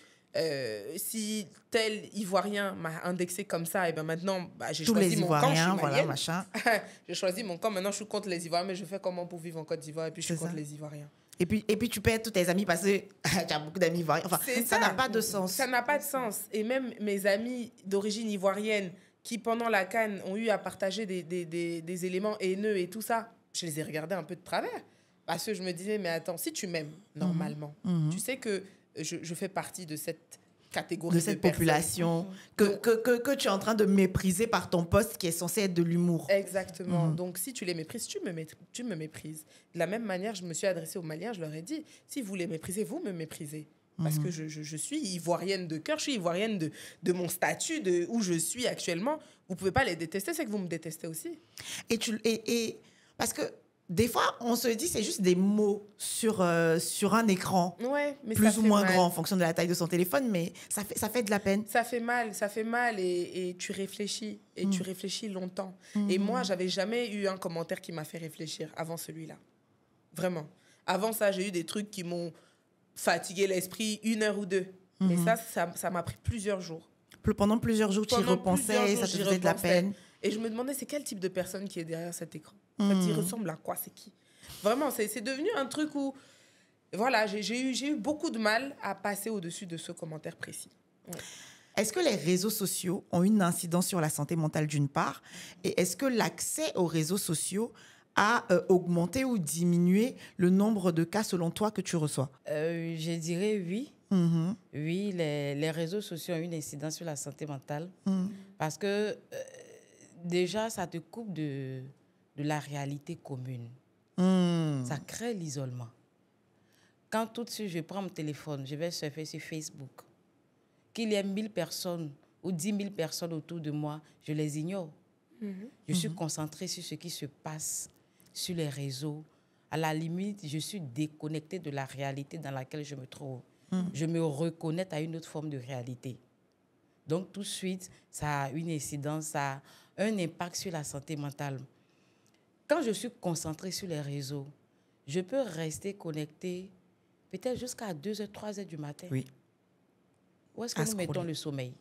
Speaker 3: si tel Ivoirien m'a indexé comme ça, et ben maintenant, j'ai choisi mon camp, je suis malienne.
Speaker 1: Machin.
Speaker 3: J'ai choisi mon camp, maintenant je suis contre les Ivoiriens, mais je fais comment pour vivre en Côte d'Ivoire, et puis je suis contre les Ivoiriens.
Speaker 1: Et puis tu perds tous tes amis parce que tu as beaucoup d'amis ivoiriens. Enfin, ça n'a pas de sens.
Speaker 3: Ça n'a pas de sens. Et même mes amis d'origine ivoirienne qui, pendant la CAN, ont eu à partager des éléments haineux et tout ça, je les ai regardés un peu de travers. Parce que je me disais, mais attends, si tu m'aimes normalement, tu sais que je fais partie de cette catégorie de cette
Speaker 1: population que tu es en train de mépriser par ton poste qui est censé être de l'humour.
Speaker 3: Exactement. Donc, si tu les méprises, tu me méprises. De la même manière, je me suis adressée aux Maliens, je leur ai dit, si vous les méprisez, vous me méprisez. Parce que je suis ivoirienne de cœur, je suis ivoirienne de mon statut, de où je suis actuellement. Vous ne pouvez pas les détester, c'est que vous me détestez aussi.
Speaker 1: Et parce que des fois, on se dit c'est juste des mots sur un écran,
Speaker 3: mais
Speaker 1: plus ou moins grand en fonction de la taille de son téléphone, mais ça fait de la peine.
Speaker 3: Ça fait mal et tu réfléchis, et tu réfléchis longtemps. Et moi, j'avais jamais eu un commentaire qui m'a fait réfléchir avant celui-là. Vraiment. Avant ça, j'ai eu des trucs qui m'ont fatigué l'esprit 1 heure ou 2. Mais ça m'a pris plusieurs jours.
Speaker 1: Pendant plusieurs jours, tu y repensais et ça te faisait de la peine.
Speaker 3: Et je me demandais, c'est quel type de personne qui est derrière cet écran? Il ressemble à quoi? C'est qui? Vraiment, c'est devenu un truc où... Voilà, j'ai eu beaucoup de mal à passer au-dessus de ce commentaire précis. Ouais.
Speaker 1: Est-ce que les réseaux sociaux ont une incidence sur la santé mentale d'une part? Et est-ce que l'accès aux réseaux sociaux a augmenté ou diminué le nombre de cas, selon toi, que tu reçois?
Speaker 2: Je dirais oui. Oui, les réseaux sociaux ont une incidence sur la santé mentale parce que déjà, ça te coupe de la réalité commune. Ça crée l'isolement. Quand tout de suite, je prends mon téléphone, je vais surfer sur Facebook, qu'il y ait 1000 personnes ou 10 000 personnes autour de moi, je les ignore. Je suis concentrée sur ce qui se passe sur les réseaux. À la limite, je suis déconnectée de la réalité dans laquelle je me trouve. Je me reconnecte à une autre forme de réalité. Donc, tout de suite, ça a une incidence, ça a un impact sur la santé mentale. Quand je suis concentrée sur les réseaux, je peux rester connectée peut-être jusqu'à 2h, 3h du matin.
Speaker 1: Oui.
Speaker 2: Où est-ce que nous mettons le sommeil?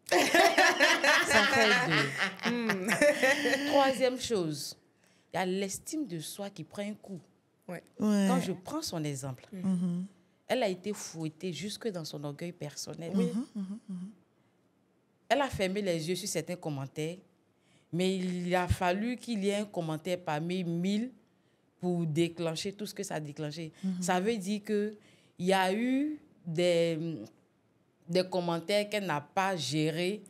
Speaker 2: Ça fait 2. Troisième chose, il y a l'estime de soi qui prend un coup. Quand je prends son exemple, elle a été fouettée jusque dans son orgueil personnel. Elle a fermé les yeux sur certains commentaires, mais il a fallu qu'il y ait un commentaire parmi 1000 pour déclencher tout ce que ça a déclenché. Ça veut dire qu'il y a eu des commentaires qu'elle n'a pas gérés,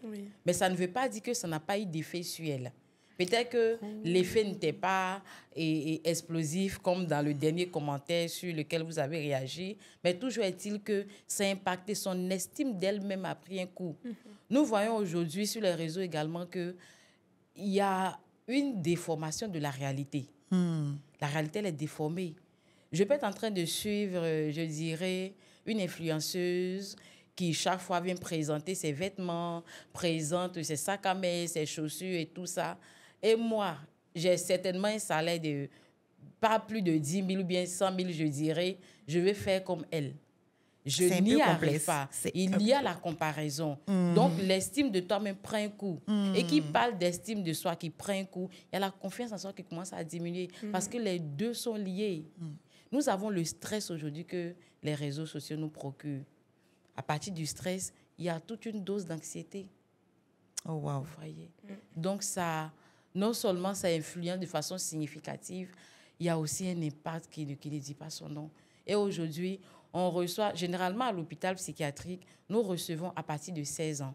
Speaker 2: mais ça ne veut pas dire que ça n'a pas eu d'effet sur elle. Peut-être que l'effet n'était pas explosif comme dans le dernier commentaire sur lequel vous avez réagi, mais toujours est-il que ça a impacté son estime d'elle-même a pris un coup. Nous voyons aujourd'hui sur les réseaux également qu'il y a une déformation de la réalité. La réalité, elle est déformée. Je peux être en train de suivre, je dirais, une influenceuse qui chaque fois vient présenter ses vêtements, présente ses sacs à main, ses chaussures et tout ça. Et moi, j'ai certainement un salaire de pas plus de 10 000 ou bien 100 000, je dirais. Je vais faire comme elle. je n'y arrive pas. Il y a la comparaison. Donc, l'estime de toi-même prend un coup. Et qui parle d'estime de soi qui prend un coup, il y a la confiance en soi qui commence à diminuer parce que les deux sont liés. Nous avons le stress aujourd'hui que les réseaux sociaux nous procurent. À partir du stress, il y a toute une dose d'anxiété.
Speaker 1: Oh, wow.
Speaker 2: Vous voyez? Donc, ça, non seulement ça influence de façon significative, il y a aussi un impact qui ne dit pas son nom. Et aujourd'hui, on reçoit, généralement à l'hôpital psychiatrique, nous recevons à partir de 16 ans.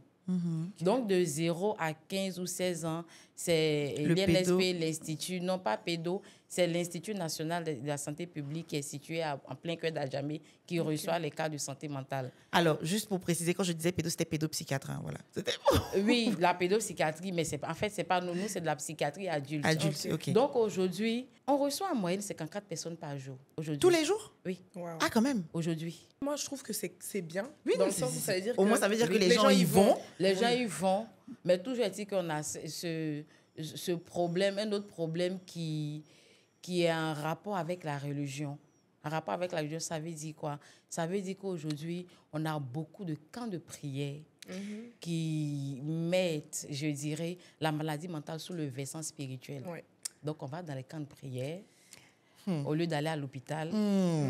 Speaker 2: Donc, de 0 à 15 ou 16 ans, c'est l'INSP, l'Institut, non pas pédo, c'est l'Institut national de la santé publique qui est situé en plein cœur d'Adjamé, qui reçoit les cas de santé mentale.
Speaker 1: Alors, juste pour préciser, quand je disais pédo, c'était pédopsychiatre. Hein, voilà.
Speaker 2: Oui, la pédopsychiatrie, mais en fait, c'est pas nous, c'est de la psychiatrie adulte.
Speaker 1: OK.
Speaker 2: Donc, aujourd'hui, on reçoit en moyenne 54 personnes par jour.
Speaker 1: Tous les jours?
Speaker 2: Oui.
Speaker 3: Wow.
Speaker 1: Ah, quand même.
Speaker 2: Aujourd'hui.
Speaker 3: Moi, je trouve que c'est bien.
Speaker 1: Oui,
Speaker 3: dans le sens où ça veut dire
Speaker 1: au moins, ça veut dire que les gens y vont.
Speaker 2: Les gens y vont. Mais toujours est-il qu'on a ce problème, un autre problème qui est en rapport avec la religion. En rapport avec la religion, ça veut dire quoi? Ça veut dire qu'aujourd'hui, on a beaucoup de camps de prière qui mettent, je dirais, la maladie mentale sous le versant spirituel.
Speaker 3: Ouais.
Speaker 2: Donc, on va dans les camps de prière au lieu d'aller à l'hôpital.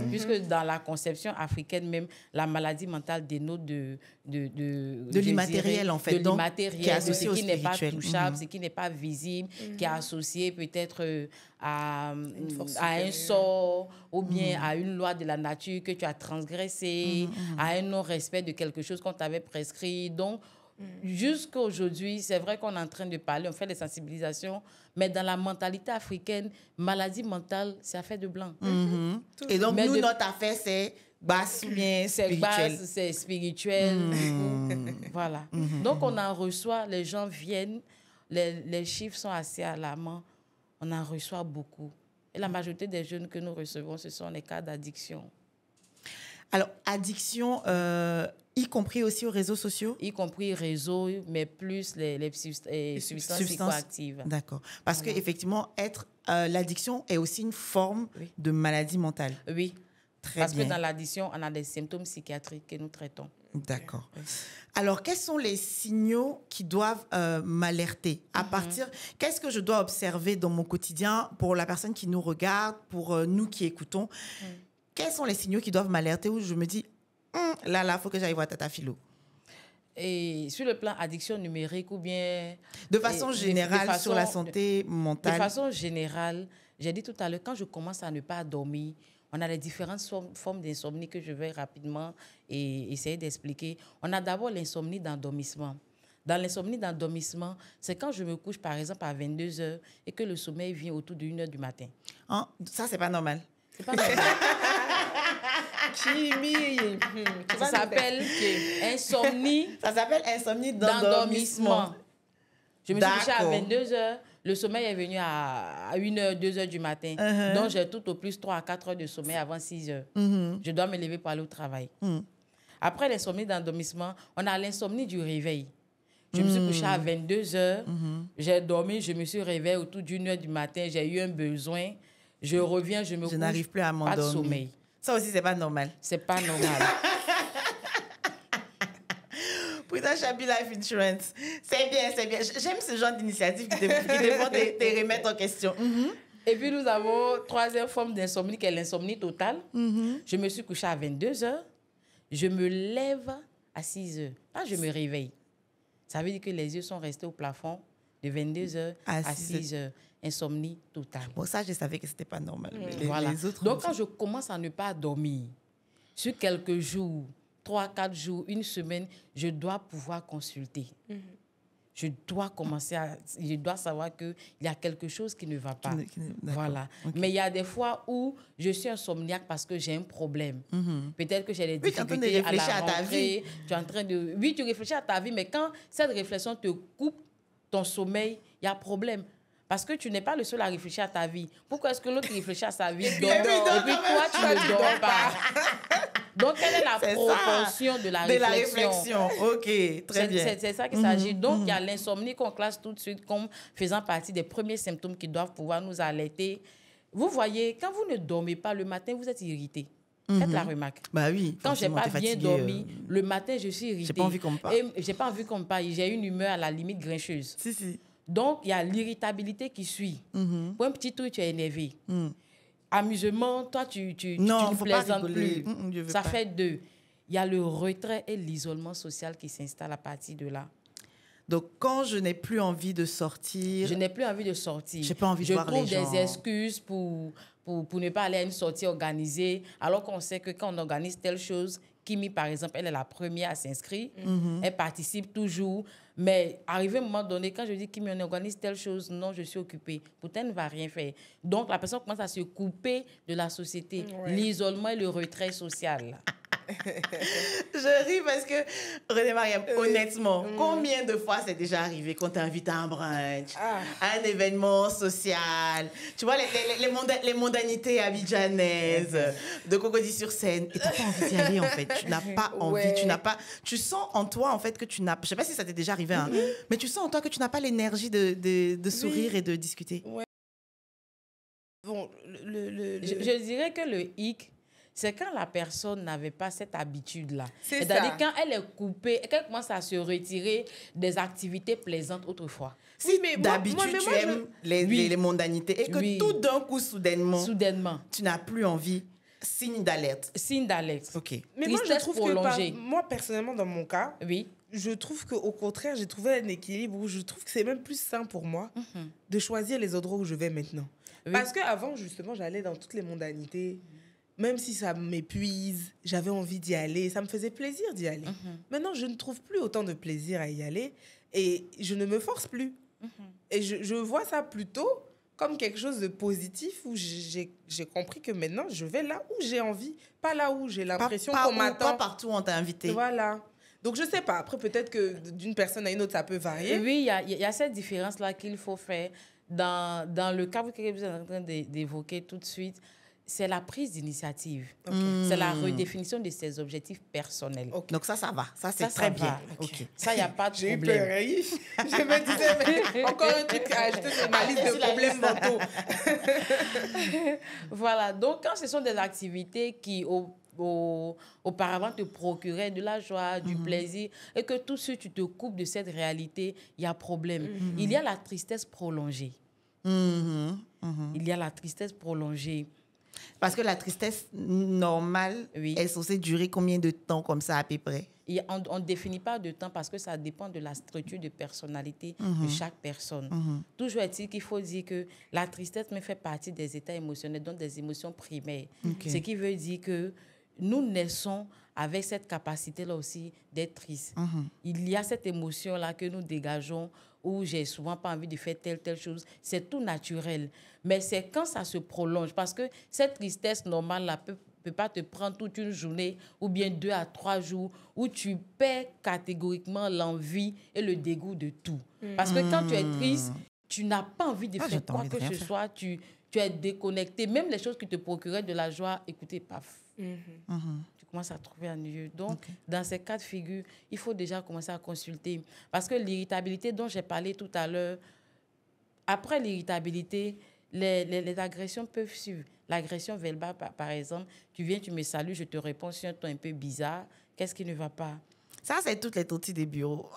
Speaker 2: Puisque dans la conception africaine même, la maladie mentale dénote de
Speaker 1: l'immatériel, en fait.
Speaker 2: De l'immatériel,
Speaker 1: qui est associé
Speaker 2: ce qui n'est pas
Speaker 1: spirituel.
Speaker 2: touchable, ce qui n'est pas visible, qui est associé peut-être à un sort ou bien à une loi de la nature que tu as transgressée, à un non-respect de quelque chose qu'on t'avait prescrit. Donc, jusqu'à aujourd'hui, c'est vrai qu'on est en train de parler, on fait des sensibilisations, mais dans la mentalité africaine, maladie mentale, c'est affaire de blanc.
Speaker 1: Et donc, notre affaire, c'est basse ou bien spirituelle.
Speaker 2: C'est basse, c'est spirituel. Voilà. Donc, on en reçoit, les gens viennent, les chiffres sont assez alarmants, on en reçoit beaucoup. Et la majorité des jeunes que nous recevons, ce sont les cas d'addiction.
Speaker 1: Alors, addiction, y compris aussi aux réseaux sociaux?
Speaker 2: Y compris réseaux, mais plus les substances psychoactives.
Speaker 1: D'accord. Parce qu'effectivement, l'addiction est aussi une forme de maladie mentale.
Speaker 2: Oui.
Speaker 1: Parce
Speaker 2: que dans l'addiction, on a des symptômes psychiatriques que nous traitons.
Speaker 1: D'accord. Alors, quels sont les signaux qui doivent m'alerter? À partir, qu'est-ce que je dois observer dans mon quotidien pour la personne qui nous regarde, pour nous qui écoutons? Quels sont les signaux qui doivent m'alerter où je me dis, là, il faut que j'aille voir Tata Philo?
Speaker 2: Et sur le plan addiction numérique ou bien...
Speaker 1: De façon générale, sur la santé mentale.
Speaker 2: De façon générale, j'ai dit tout à l'heure, quand je commence à ne pas dormir, on a les différentes formes d'insomnie que je vais rapidement essayer d'expliquer. On a d'abord l'insomnie d'endormissement. Dans l'insomnie d'endormissement, c'est quand je me couche, par exemple, à 22h et que le sommeil vient autour de 1h du matin.
Speaker 1: Ça, c'est pas normal.
Speaker 2: C'est pas normal. Ça s'appelle insomnie.
Speaker 1: Ça s'appelle insomnie d'endormissement.
Speaker 2: Je me suis couchée à 22h. Le sommeil est venu à 1h, 2h du matin. Donc, j'ai tout au plus 3 à 4 heures de sommeil avant 6h. Je dois me lever pour aller au travail. Après l'insomnie d'endormissement, on a l'insomnie du réveil. Je me suis couchée à 22h. J'ai dormi, je me suis réveillée autour d'1h du matin. J'ai eu un besoin. Je reviens, je me couche.
Speaker 1: Je n'arrive plus à m'endormir.
Speaker 2: Pas de sommeil.
Speaker 1: Ça aussi, c'est pas normal.
Speaker 2: C'est pas normal.
Speaker 1: Putain, Chabi Life Insurance. C'est bien, c'est bien. J'aime ce genre d'initiative qui te font te remettre en question.
Speaker 2: Et puis, nous avons troisième forme d'insomnie, qui est l'insomnie totale. Je me suis couchée à 22h. Je me lève à 6h. Quand je me réveille, ça veut dire que les yeux sont restés au plafond de 22h à 6h. Insomnie totale.
Speaker 1: Bon, ça, je savais que ce n'était pas normal.
Speaker 2: Voilà.
Speaker 1: Les autres,
Speaker 2: donc, quand je commence à ne pas dormir, sur quelques jours, 3, 4 jours, une semaine, je dois pouvoir consulter. Je dois savoir qu'il y a quelque chose qui ne va pas. Voilà. Okay. Mais il y a des fois où je suis insomniaque parce que j'ai un problème. Peut-être que j'ai des difficultés à la rentrée. Tu es en train de... Oui, tu réfléchis à ta vie, mais quand cette réflexion te coupe ton sommeil, il y a problème. Parce que tu n'es pas le seul à réfléchir à ta vie. Pourquoi est-ce que l'autre réfléchit à sa vie et puis toi, tu ne dors pas? Donc, quelle est la proportion de la réflexion?
Speaker 1: OK, très bien.
Speaker 2: C'est ça qu'il s'agit. Donc, il y a l'insomnie qu'on classe tout de suite comme faisant partie des premiers symptômes qui doivent pouvoir nous alerter. Vous voyez, quand vous ne dormez pas le matin, vous êtes irrité. Faites la remarque.
Speaker 1: Bah oui.
Speaker 2: Quand je n'ai pas bien dormi, le matin, je suis irritée.
Speaker 1: J'ai pas envie qu'on me parle.
Speaker 2: Et j'ai pas envie qu'on me parle. J'ai une humeur à la limite grincheuse.
Speaker 1: Si.
Speaker 2: Donc, il y a l'irritabilité qui suit. Pour un petit truc, tu es énervé. Amusement, toi, tu ne plaisantes plus. Ça fait 2. Il y a le retrait et l'isolement social qui s'installe à partir de là.
Speaker 1: Donc, quand je n'ai plus envie de sortir...
Speaker 2: Je n'ai plus envie de sortir.
Speaker 1: J'ai pas envie de voir les gens.
Speaker 2: Je trouve des excuses pour ne pas aller à une sortie organisée, alors qu'on sait que quand on organise telle chose, Kimi, par exemple, elle est la première à s'inscrire. Elle participe toujours. Mais arrivé à un moment donné, quand je dis Kimi, on organise telle chose, non, je suis occupée. Pourtant, elle ne va rien faire. Donc, la personne commence à se couper de la société. L'isolement et le retrait social.
Speaker 1: Je ris parce que, René Mariam, honnêtement, combien de fois c'est déjà arrivé qu'on t'invite à un brunch, à un événement social, tu vois, les mondanités abidjanaises, de Cocody-sur-Seine, et tu n'as pas envie d'y aller, en fait. Tu n'as pas envie, tu sens en toi, en fait, que tu n'as... Je ne sais pas si ça t'est déjà arrivé, hein, mais tu sens en toi que tu n'as pas l'énergie de sourire et de discuter.
Speaker 3: Bon,
Speaker 2: Je dirais que le hic, c'est quand la personne n'avait pas cette habitude-là.
Speaker 3: C'est-à-dire
Speaker 2: quand elle est coupée, qu'elle commence à se retirer des activités plaisantes autrefois.
Speaker 1: Si d'habitude tu aimes les mondanités et que tout d'un coup, soudainement, tu n'as plus envie, signe d'alerte.
Speaker 2: Signe d'alerte.
Speaker 1: OK.
Speaker 3: Mais moi, je trouve que, moi, personnellement, dans mon cas, je trouve qu'au contraire, j'ai trouvé un équilibre où je trouve que c'est même plus sain pour moi de choisir les endroits où je vais maintenant. Parce qu'avant, justement, j'allais dans toutes les mondanités. Même si ça m'épuise, j'avais envie d'y aller. Ça me faisait plaisir d'y aller. Maintenant, je ne trouve plus autant de plaisir à y aller et je ne me force plus. Et je vois ça plutôt comme quelque chose de positif où j'ai compris que maintenant, je vais là où j'ai envie, pas là où j'ai l'impression qu'on m'attend.
Speaker 1: Pas partout où on t'a invité.
Speaker 3: Voilà. Donc, je ne sais pas. Après, peut-être que d'une personne à une autre, ça peut varier.
Speaker 2: Oui, il y a cette différence-là qu'il faut faire. Dans le cas que vous êtes en train d'évoquer tout de suite, c'est la prise d'initiative. C'est la redéfinition de ses objectifs personnels.
Speaker 1: Donc ça va. Ça, c'est très bien.
Speaker 2: Ça, il n'y a pas de
Speaker 3: problème.
Speaker 2: J'ai eu
Speaker 3: peur. Je me disais, mais encore un truc à ajouter sur ma liste de problèmes mentaux.
Speaker 2: Voilà. Donc, quand ce sont des activités qui, auparavant, te procuraient de la joie, du plaisir, et que tout de suite, tu te coupes de cette réalité, il y a problème. Il y a la tristesse prolongée. Il y a la tristesse prolongée.
Speaker 1: Parce que la tristesse normale est censée durer combien de temps comme ça à peu près?
Speaker 2: Et on ne définit pas de temps parce que ça dépend de la structure de personnalité de chaque personne. Toujours est-il qu'il faut dire que la tristesse fait partie des états émotionnels, donc des émotions primaires. Ce qui veut dire que nous naissons avec cette capacité-là aussi d'être triste. Il y a cette émotion-là que nous dégageons où j'ai souvent pas envie de faire telle chose. C'est tout naturel. Mais c'est quand ça se prolonge, parce que cette tristesse normale-là peut pas te prendre toute une journée ou bien 2 à 3 jours où tu perds catégoriquement l'envie et le dégoût de tout. Parce que quand tu es triste, tu n'as pas envie de faire quoi que ce soit. Tu es déconnecté. Même les choses qui te procuraient de la joie, écoutez, paf. Tu commences à trouver ennuyeux. Donc, dans ces cas de figure, il faut déjà commencer à consulter. Parce que l'irritabilité dont j'ai parlé tout à l'heure, après l'irritabilité, les agressions peuvent suivre. L'agression verbale, par exemple, tu viens, tu me salues, je te réponds sur un ton un peu bizarre. Qu'est-ce qui ne va pas?
Speaker 1: Ça, c'est toutes les tontis des bureaux.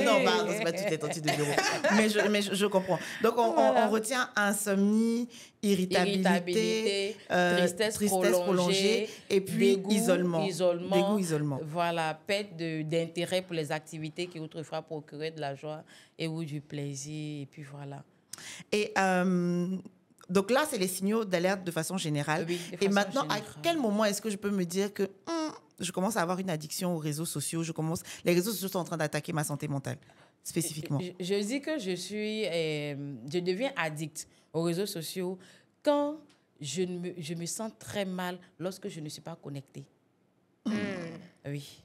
Speaker 1: Non, pardon, c'est pas toutes les tontis des bureaux. Mais je comprends. Donc, on retient insomnie, irritabilité, tristesse prolongée et puis dégoût, isolement.
Speaker 2: Voilà, perte d'intérêt pour les activités qui autrefois procuraient de la joie et ou du plaisir. Et puis voilà.
Speaker 1: Et donc là, c'est les signaux d'alerte de façon générale.
Speaker 2: Oui,
Speaker 1: et maintenant, à quel moment est-ce que je peux me dire que je commence à avoir une addiction aux réseaux sociaux, les réseaux sociaux sont en train d'attaquer ma santé mentale, spécifiquement?
Speaker 2: Je dis que je deviens addict aux réseaux sociaux quand je me sens très mal lorsque je ne suis pas connectée. Oui.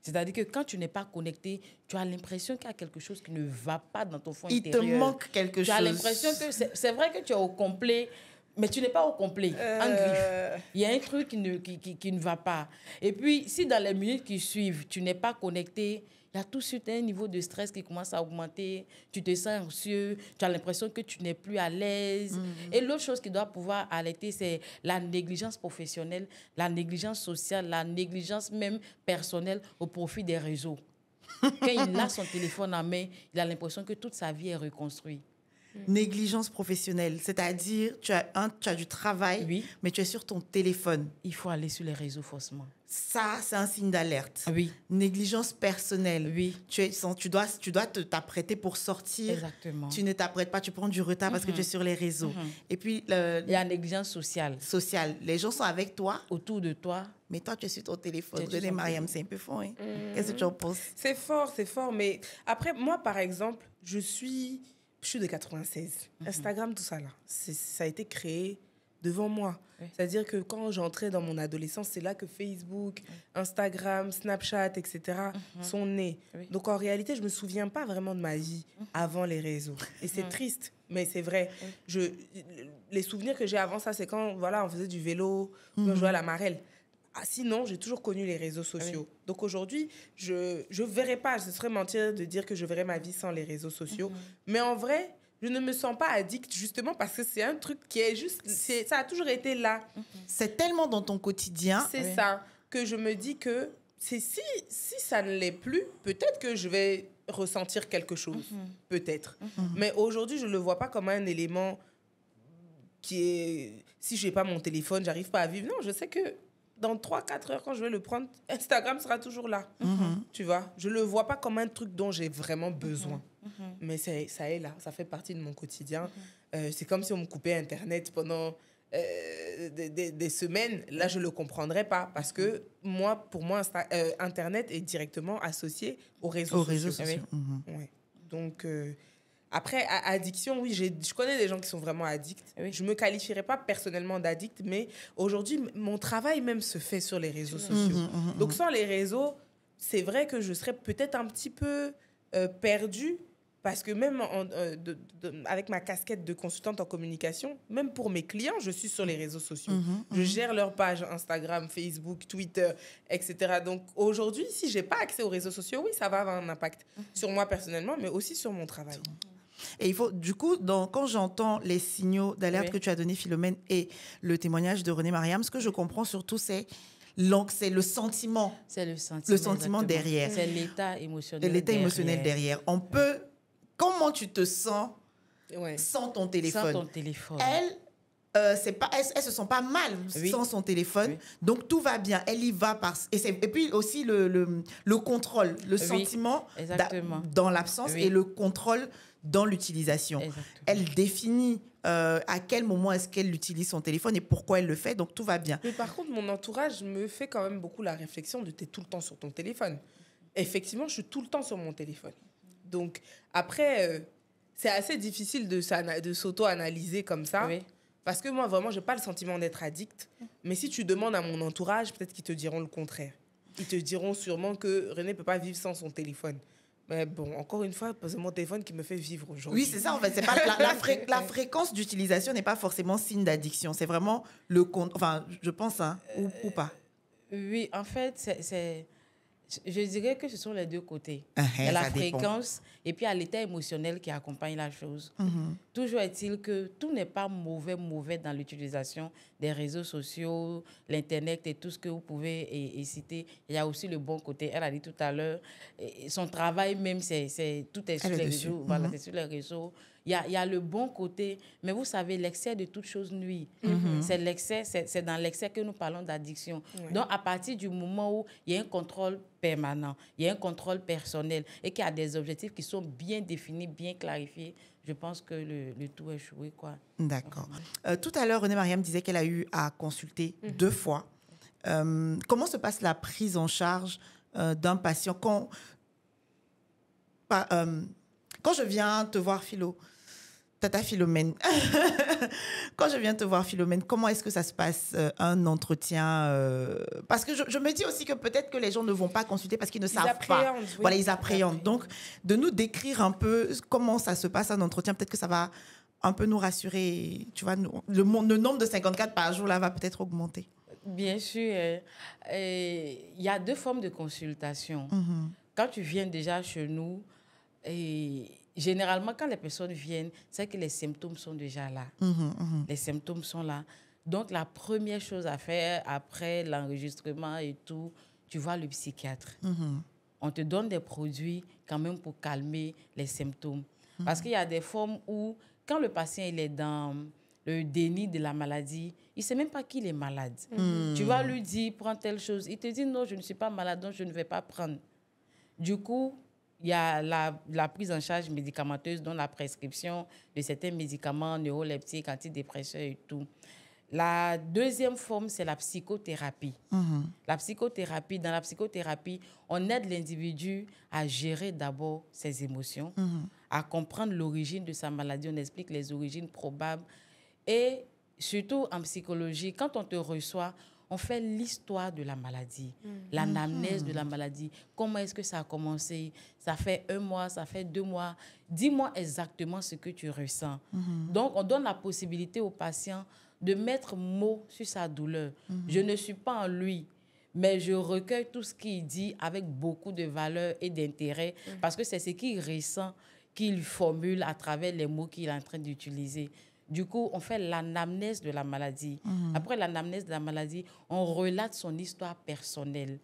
Speaker 2: C'est-à-dire que quand tu n'es pas connecté, tu as l'impression qu'il y a quelque chose qui ne va pas dans ton fond intérieur.
Speaker 1: Il te manque quelque chose.
Speaker 2: Tu as l'impression que c'est vrai que tu es au complet, mais tu n'es pas au complet, en griffe. Il y a un truc qui ne va pas. Et puis, si dans les minutes qui suivent, tu n'es pas connecté, il y a tout de suite un niveau de stress qui commence à augmenter. Tu te sens anxieux, tu as l'impression que tu n'es plus à l'aise. Et l'autre chose qui doit pouvoir alerter, c'est la négligence professionnelle, la négligence sociale, la négligence même personnelle au profit des réseaux. Quand il a son téléphone en main, il a l'impression que toute sa vie est reconstruite.
Speaker 1: Négligence professionnelle, c'est-à-dire tu as du travail, mais tu es sur ton téléphone.
Speaker 2: Il faut aller sur les réseaux forcément.
Speaker 1: Ça, c'est un signe d'alerte.
Speaker 2: Oui.
Speaker 1: Négligence personnelle.
Speaker 2: Oui.
Speaker 1: Tu dois t'apprêter pour sortir.
Speaker 2: Exactement.
Speaker 1: Tu ne t'apprêtes pas, tu prends du retard parce que tu es sur les réseaux. Et puis,
Speaker 2: il y a la négligence sociale.
Speaker 1: Les gens sont avec toi.
Speaker 2: Autour de toi.
Speaker 1: Mais toi, tu es sur ton téléphone. René Mariam, c'est un peu fort. Hein? Qu'est-ce que tu en penses?
Speaker 3: C'est fort. Mais après, moi, par exemple, je suis de 96. Instagram, tout ça, là, ça a été créé devant moi. Oui. C'est-à-dire que quand j'entrais dans mon adolescence, c'est là que Facebook, Instagram, Snapchat, etc. sont nés. Oui. Donc, en réalité, je ne me souviens pas vraiment de ma vie avant les réseaux. Et c'est triste, mais c'est vrai. Oui. Les souvenirs que j'ai avant ça, c'est quand on faisait du vélo, on jouait à la marelle. Sinon, j'ai toujours connu les réseaux sociaux. Oui. Donc aujourd'hui, je ne verrais pas, ce serait mentir de dire que je verrais ma vie sans les réseaux sociaux. Mais en vrai, je ne me sens pas addict justement parce que c'est un truc qui est juste... ça a toujours été là.
Speaker 1: C'est tellement dans ton quotidien.
Speaker 3: C'est ça, que je me dis que si ça ne l'est plus, peut-être que je vais ressentir quelque chose. Peut-être. Mais aujourd'hui, je ne le vois pas comme un élément qui est... Si je n'ai pas mon téléphone, je n'arrive pas à vivre. Non, je sais que dans 3-4 heures, quand je vais le prendre, Instagram sera toujours là. Tu vois, je ne le vois pas comme un truc dont j'ai vraiment besoin. Mais ça est là, ça fait partie de mon quotidien. C'est comme si on me coupait Internet pendant des semaines. Là, je ne le comprendrais pas parce que pour moi, Internet est directement associé aux réseaux sociaux. Ouais. Donc... Après, addiction, oui, je connais des gens qui sont vraiment addicts. Oui. Je ne me qualifierais pas personnellement d'addict, mais aujourd'hui, mon travail même se fait sur les réseaux sociaux. Donc, sans les réseaux, c'est vrai que je serais peut-être un petit peu perdue parce que même avec ma casquette de consultante en communication, même pour mes clients, je suis sur les réseaux sociaux. Je gère leurs pages Instagram, Facebook, Twitter, etc. Donc, aujourd'hui, si je n'ai pas accès aux réseaux sociaux, oui, ça va avoir un impact sur moi personnellement, mais aussi sur mon travail.
Speaker 1: Et il faut, du coup, quand j'entends les signaux d'alerte que tu as donnés, Philomène, et le témoignage de René Mariam, ce que je comprends surtout, c'est le sentiment.
Speaker 2: C'est le
Speaker 1: sentiment derrière.
Speaker 2: C'est l'état émotionnel
Speaker 1: derrière. On peut... Comment tu te sens sans ton téléphone?
Speaker 2: Sans ton téléphone.
Speaker 1: Elle se sent pas mal sans son téléphone. Oui. Donc, tout va bien. Elle y va. Et puis aussi le contrôle, le sentiment dans l'absence et le contrôle dans l'utilisation. Elle définit à quel moment est-ce qu'elle utilise son téléphone et pourquoi elle le fait. Donc, tout va bien.
Speaker 3: Mais par contre, mon entourage me fait quand même beaucoup la réflexion de t'es tout le temps sur ton téléphone. Effectivement, je suis tout le temps sur mon téléphone. Donc, après, c'est assez difficile de s'auto-analyser comme ça. Oui. Parce que moi, vraiment, je n'ai pas le sentiment d'être addict. Mais si tu demandes à mon entourage, peut-être qu'ils te diront le contraire. Ils te diront sûrement que René ne peut pas vivre sans son téléphone. Mais bon, encore une fois, c'est mon téléphone qui me fait vivre aujourd'hui.
Speaker 1: Oui, c'est ça, en fait. C'est pas, la fréquence d'utilisation n'est pas forcément signe d'addiction. C'est vraiment enfin, je pense, hein, ou pas.
Speaker 2: Oui, en fait, je dirais que ce sont les deux côtés. Il y a la fréquence et puis il y a l'état émotionnel qui accompagne la chose. Toujours est-il que tout n'est pas mauvais dans l'utilisation des réseaux sociaux, l'Internet et tout ce que vous pouvez citer. Il y a aussi le bon côté. Elle a dit tout à l'heure, son travail même, tout est sur les réseaux. Voilà, c'est sur les réseaux. Il y a le bon côté, mais vous savez, l'excès de toute chose nuit. C'est l'excès, c'est dans l'excès que nous parlons d'addiction. Donc, à partir du moment où il y a un contrôle permanent, il y a un contrôle personnel et qu'il y a des objectifs qui sont bien définis, bien clarifiés, je pense que le tout est joué, quoi.
Speaker 1: D'accord. Tout à l'heure, René Mariam disait qu'elle a eu à consulter 2 fois. Comment se passe la prise en charge d'un patient quand je viens te voir, Tata Philomène, quand je viens te voir, Philomène, comment est-ce que ça se passe, un entretien parce que je me dis aussi que peut-être que les gens ne vont pas consulter parce qu'ils ne savent pas. Oui. Voilà, ils appréhendent. Donc, de nous décrire un peu comment ça se passe un entretien, peut-être que ça va un peu nous rassurer. Tu vois, le nombre de 54 par jour, là, va peut-être augmenter.
Speaker 2: Bien sûr. Il y a 2 formes de consultation. quand tu viens déjà chez nous, et généralement, quand les personnes viennent, c'est que les symptômes sont déjà là. Les symptômes sont là. Donc, la première chose à faire après l'enregistrement et tout, tu vois le psychiatre. On te donne des produits quand même pour calmer les symptômes. Parce qu'il y a des formes où, quand le patient il est dans le déni de la maladie, il ne sait même pas qu'il est malade. Tu vas lui dire, prends telle chose. Il te dit, non, je ne suis pas malade, donc je ne vais pas prendre. Du coup, il y a la prise en charge médicamenteuse, dont la prescription de certains médicaments neuroleptiques, antidépresseurs et tout. La deuxième forme, c'est la psychothérapie. La psychothérapie, dans la psychothérapie, on aide l'individu à gérer d'abord ses émotions, à comprendre l'origine de sa maladie. On explique les origines probables. Et surtout en psychologie, quand on te reçoit, on fait l'histoire de la maladie, l'anamnèse de la maladie. Comment est-ce que ça a commencé? Ça fait 1 mois, ça fait 2 mois. Dis-moi exactement ce que tu ressens. Donc, on donne la possibilité au patient de mettre mot sur sa douleur. Je ne suis pas en lui, mais je recueille tout ce qu'il dit avec beaucoup de valeur et d'intérêt parce que c'est ce qu'il ressent qu'il formule à travers les mots qu'il est en train d'utiliser. Du coup, on fait l'anamnèse de la maladie. Après l'anamnèse de la maladie, on relate son histoire personnelle.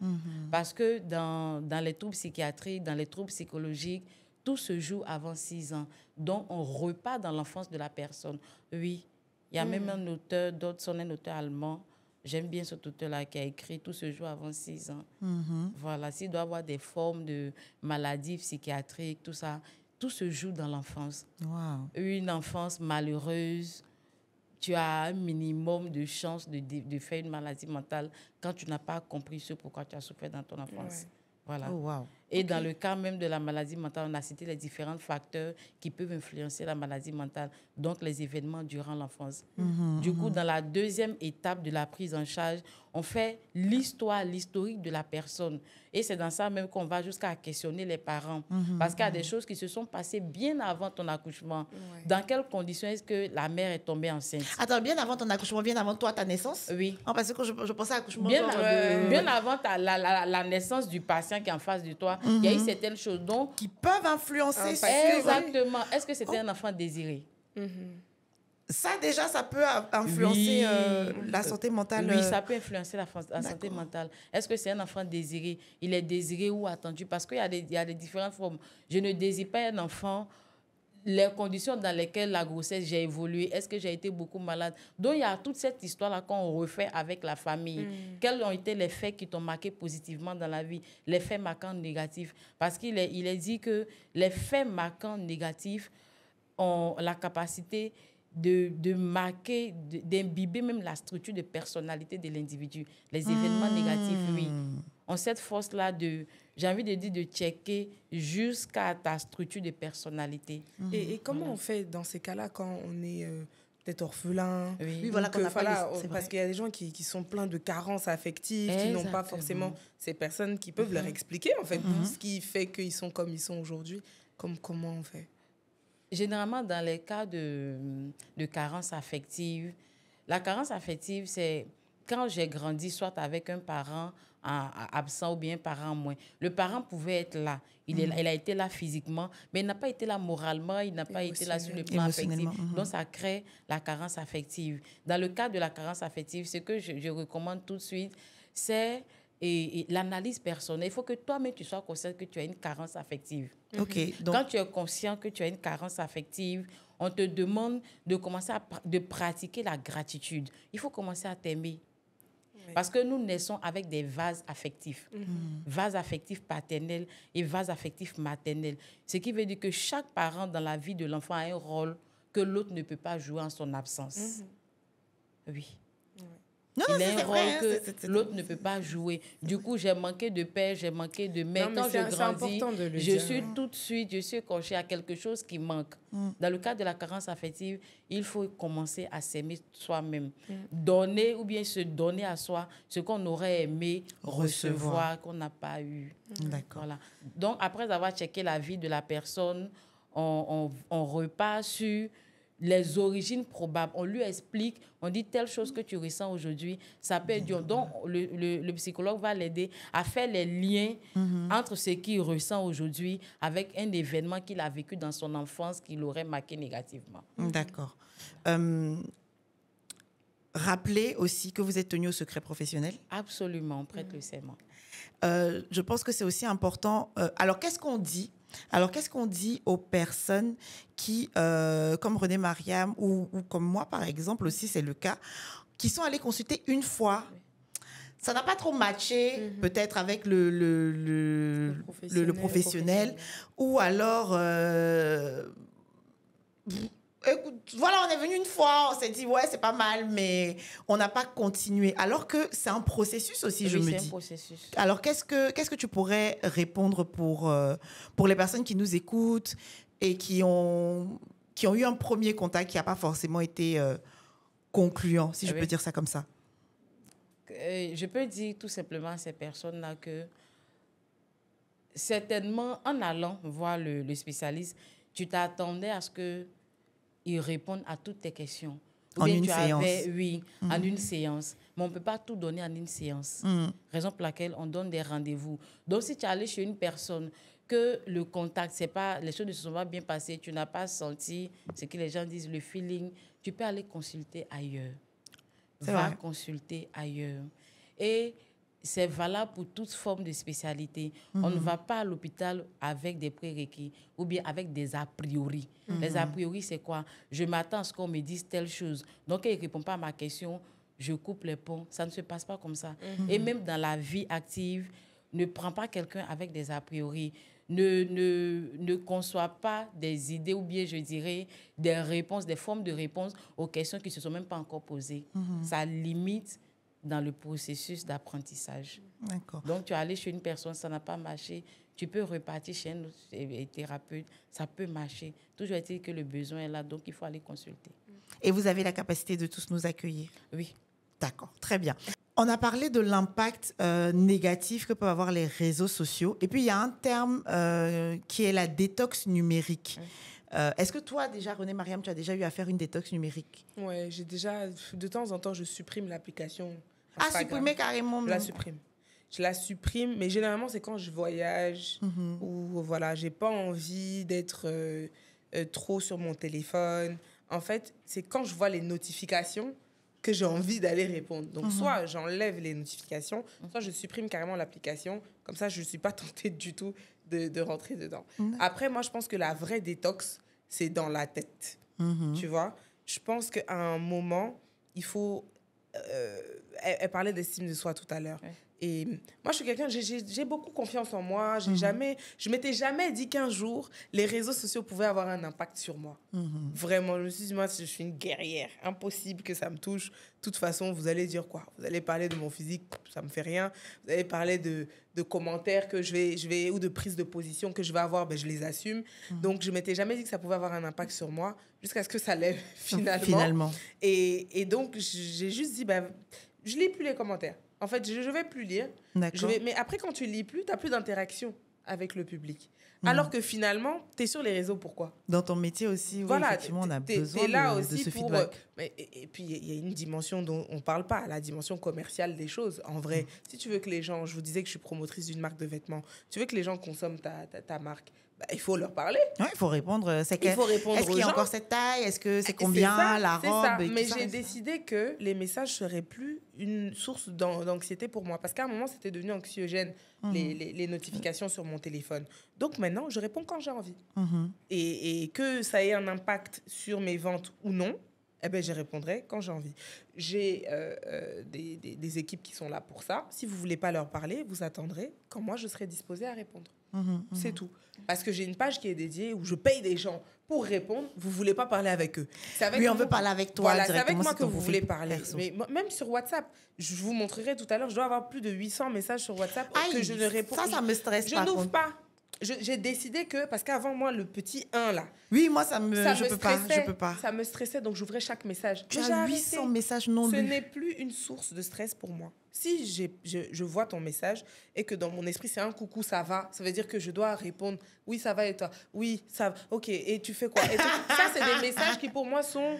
Speaker 2: Parce que dans les troubles psychiatriques, dans les troubles psychologiques, tout se joue avant 6 ans. Donc, on repart dans l'enfance de la personne. Oui, il y a même un auteur, Dodson, un auteur allemand. J'aime bien cet auteur-là qui a écrit « Tout se joue avant 6 ans ». Voilà, s'il doit avoir des formes de maladies psychiatriques, tout ça, tout se joue dans l'enfance. Une enfance malheureuse, tu as un minimum de chances de faire une maladie mentale quand tu n'as pas compris ce pourquoi tu as souffert dans ton enfance. Voilà. Et dans le cas même de la maladie mentale, on a cité les différents facteurs qui peuvent influencer la maladie mentale, donc les événements durant l'enfance. Du coup, dans la deuxième étape de la prise en charge, on fait l'historique de la personne. Et c'est dans ça même qu'on va jusqu'à questionner les parents. Parce qu'il y a des choses qui se sont passées bien avant ton accouchement. Dans quelles conditions est-ce que la mère est tombée enceinte?
Speaker 1: Attends, bien avant ton accouchement, bien avant toi, ta naissance?
Speaker 2: Oui.
Speaker 1: Oh, parce que je pensais à l'accouchement.
Speaker 2: Bien avant la naissance du patient qui est en face de toi, il y a eu certaines choses donc,
Speaker 1: qui peuvent influencer.
Speaker 2: Exactement. Est-ce que c'était un enfant désiré?
Speaker 1: Ça, déjà, ça peut influencer la santé mentale.
Speaker 2: Oui, ça peut influencer la santé mentale. Est-ce que c'est un enfant désiré? Il est désiré ou attendu? Parce qu'il y a des différentes formes. Je ne désire pas un enfant. Les conditions dans lesquelles la grossesse, j'ai évolué, est-ce que j'ai été beaucoup malade? Donc, il y a toute cette histoire-là qu'on refait avec la famille. Quels ont été les faits qui t'ont marqué positivement dans la vie? Les faits marquants négatifs. Parce qu'il est dit que les faits marquants négatifs ont la capacité de marquer, d'imbiber même la structure de personnalité de l'individu. Les événements négatifs, oui, ont cette force-là de, j'ai envie de dire, de checker jusqu'à ta structure de personnalité.
Speaker 3: Et comment on fait dans ces cas-là quand on est peut-être orphelin?
Speaker 1: Oui, voilà,
Speaker 3: parce qu'il y a des gens qui sont pleins de carences affectives, qui n'ont pas forcément ces personnes qui peuvent leur expliquer en fait ce qui fait qu'ils sont comme ils sont aujourd'hui. Comment on fait?
Speaker 2: Généralement, dans les cas de carence affective, la carence affective, c'est quand j'ai grandi soit avec un parent absent ou bien un parent moins. Le parent pouvait être là. Il a été là physiquement, mais il n'a pas été là moralement, il n'a pas été là sur le plan affectif. Donc, ça crée la carence affective. Dans le cas de la carence affective, ce que je recommande tout de suite, c'est l'analyse personnelle. Il faut que toi-même, tu sois conscient que tu as une carence affective.
Speaker 1: Donc,
Speaker 2: quand tu es conscient que tu as une carence affective, on te demande de commencer de pratiquer la gratitude. Il faut commencer à t'aimer. Parce que nous naissons avec des vases affectifs. Vases affectifs paternels et vases affectifs maternels. Ce qui veut dire que chaque parent dans la vie de l'enfant a un rôle que l'autre ne peut pas jouer en son absence. Oui. Il a un rôle que l'autre ne peut pas jouer. Du coup, j'ai manqué de père, j'ai manqué de mère. Quand je grandis, je suis tout de suite, je suis accrochée à quelque chose qui manque. Dans le cas de la carence affective, il faut commencer à s'aimer soi-même. Donner ou bien se donner à soi ce qu'on aurait aimé recevoir, qu'on n'a pas eu.
Speaker 1: D'accord.
Speaker 2: Voilà. Donc, après avoir checké la vie de la personne, on repart sur les origines probables. On lui explique, on dit telle chose que tu ressens aujourd'hui, ça peut être dur. Donc, le psychologue va l'aider à faire les liens entre ce qu'il ressent aujourd'hui avec un événement qu'il a vécu dans son enfance qui l'aurait marqué négativement.
Speaker 1: D'accord. Rappelez aussi que vous êtes tenu au secret professionnel.
Speaker 2: Absolument, on prête le serment.
Speaker 1: Je pense que c'est aussi important. Alors, qu'est-ce qu'on dit aux personnes qui, comme René Mariam ou comme moi, par exemple, aussi, c'est le cas, qui sont allées consulter une fois. Ça n'a pas trop matché, peut-être avec le professionnel. Ou alors... écoute, voilà, on est venu une fois, on s'est dit, ouais, c'est pas mal, mais on n'a pas continué. Alors que c'est un processus aussi, je me dis.
Speaker 2: Oui, c'est un processus.
Speaker 1: Alors, qu'est-ce que tu pourrais répondre pour les personnes qui nous écoutent et qui ont eu un premier contact qui n'a pas forcément été concluant, si je peux dire ça comme ça?
Speaker 2: Je peux dire tout simplement à ces personnes-là que certainement, en allant voir le spécialiste, tu t'attendais à ce qu'il réponde à toutes tes questions.
Speaker 1: En une séance.
Speaker 2: Oui, en une séance. Mais on ne peut pas tout donner en une séance. Raison pour laquelle on donne des rendez-vous. Donc, si tu es allé chez une personne, que le contact, c'est pas, les choses ne se sont pas bien passées, tu n'as pas senti ce que les gens disent, le feeling, tu peux aller consulter ailleurs. Va consulter ailleurs. Et c'est valable pour toute forme de spécialité. On ne va pas à l'hôpital avec des prérequis ou bien avec des a priori. Les a priori, c'est quoi? Je m'attends à ce qu'on me dise telle chose. Donc, il ne répond pas à ma question, je coupe les ponts. Ça ne se passe pas comme ça. Et même dans la vie active, ne prends pas quelqu'un avec des a priori. Ne conçois pas des idées ou bien, je dirais, des réponses, des formes de réponses aux questions qui ne se sont même pas encore posées. Ça limite dans le processus d'apprentissage.
Speaker 1: D'accord.
Speaker 2: Donc, tu es allé chez une personne, ça n'a pas marché, tu peux repartir chez un autre thérapeute, ça peut marcher. Toujours est-il que le besoin est là, donc il faut aller consulter.
Speaker 1: Et vous avez la capacité de tous nous accueillir?
Speaker 2: Oui.
Speaker 1: D'accord, très bien. On a parlé de l'impact négatif que peuvent avoir les réseaux sociaux. Et puis, il y a un terme qui est la détox numérique. Est-ce que toi, déjà, René Mariam, tu as déjà eu à faire une détox numérique?
Speaker 3: Ouais, j'ai déjà... De temps en temps, je supprime l'application Instagram.
Speaker 1: Ah, supprimer carrément?
Speaker 3: Je la supprime, mais généralement, c'est quand je voyage ou voilà, j'ai pas envie d'être trop sur mon téléphone. En fait, c'est quand je vois les notifications que j'ai envie d'aller répondre. Donc, soit j'enlève les notifications, soit je supprime carrément l'application. Comme ça, je ne suis pas tentée du tout de rentrer dedans. Après, moi, je pense que la vraie détox, c'est dans la tête. Tu vois? Je pense qu'à un moment, il faut... elle parlait d'estime de soi tout à l'heure. Ouais. Et moi, je suis quelqu'un, j'ai beaucoup confiance en moi. Je m'étais jamais dit qu'un jour, les réseaux sociaux pouvaient avoir un impact sur moi. Vraiment, je me suis dit, moi, je suis une guerrière. Impossible que ça me touche. De toute façon, vous allez dire quoi? Vous allez parler de mon physique, ça me fait rien. Vous allez parler de commentaires que je vais ou de prises de position que je vais avoir, ben, je les assume. Donc, je m'étais jamais dit que ça pouvait avoir un impact sur moi jusqu'à ce que ça lève finalement. Et donc, j'ai juste dit, ben, je lis plus les commentaires. En fait, je ne vais plus lire. Mais après, quand tu ne lis plus, tu n'as plus d'interaction avec le public. Alors que finalement, tu es sur les réseaux, pourquoi?
Speaker 1: Dans ton métier aussi, oui, effectivement, on a besoin de ce feedback.
Speaker 3: Et puis, il y a une dimension dont on ne parle pas, la dimension commerciale des choses. En vrai, si tu veux que les gens... Je vous disais que je suis promotrice d'une marque de vêtements. Tu veux que les gens consomment ta marque, bah, il faut leur parler.
Speaker 1: Oui, il faut répondre. Est-ce qu'il y a encore cette taille? Est-ce que c'est combien la robe?
Speaker 3: Mais j'ai décidé que les messages ne seraient plus une source d'anxiété pour moi. Parce qu'à un moment, c'était devenu anxiogène, les notifications sur mon téléphone. Donc maintenant, je réponds quand j'ai envie. Et que ça ait un impact sur mes ventes ou non, eh ben, je répondrai quand j'ai envie. J'ai des équipes qui sont là pour ça. Si vous ne voulez pas leur parler, vous attendrez quand moi, je serai disposée à répondre. C'est tout. Parce que j'ai une page qui est dédiée où je paye des gens pour répondre. Vous ne voulez pas parler avec eux.
Speaker 1: Oui, on veut parler avec toi.
Speaker 3: Voilà, c'est avec moi que vous voulez parler. Mais même sur WhatsApp, je vous montrerai tout à l'heure, je dois avoir plus de 800 messages sur WhatsApp que je ne réponds pas.
Speaker 1: Ça me stresse.
Speaker 3: Je n'ouvre pas. j'ai décidé que, parce qu'avant, moi, le petit 1, là.
Speaker 1: Oui, moi, je peux pas.
Speaker 3: Ça me stressait, donc j'ouvrais chaque message.
Speaker 1: Tu as 800 messages non lus.
Speaker 3: Ce n'est plus une source de stress pour moi. Si je vois ton message et que dans mon esprit, c'est un coucou, ça va, ça veut dire que je dois répondre, oui, ça va et toi? Oui, ça va. OK, et tu fais quoi? Ça, c'est des messages qui, pour moi, sont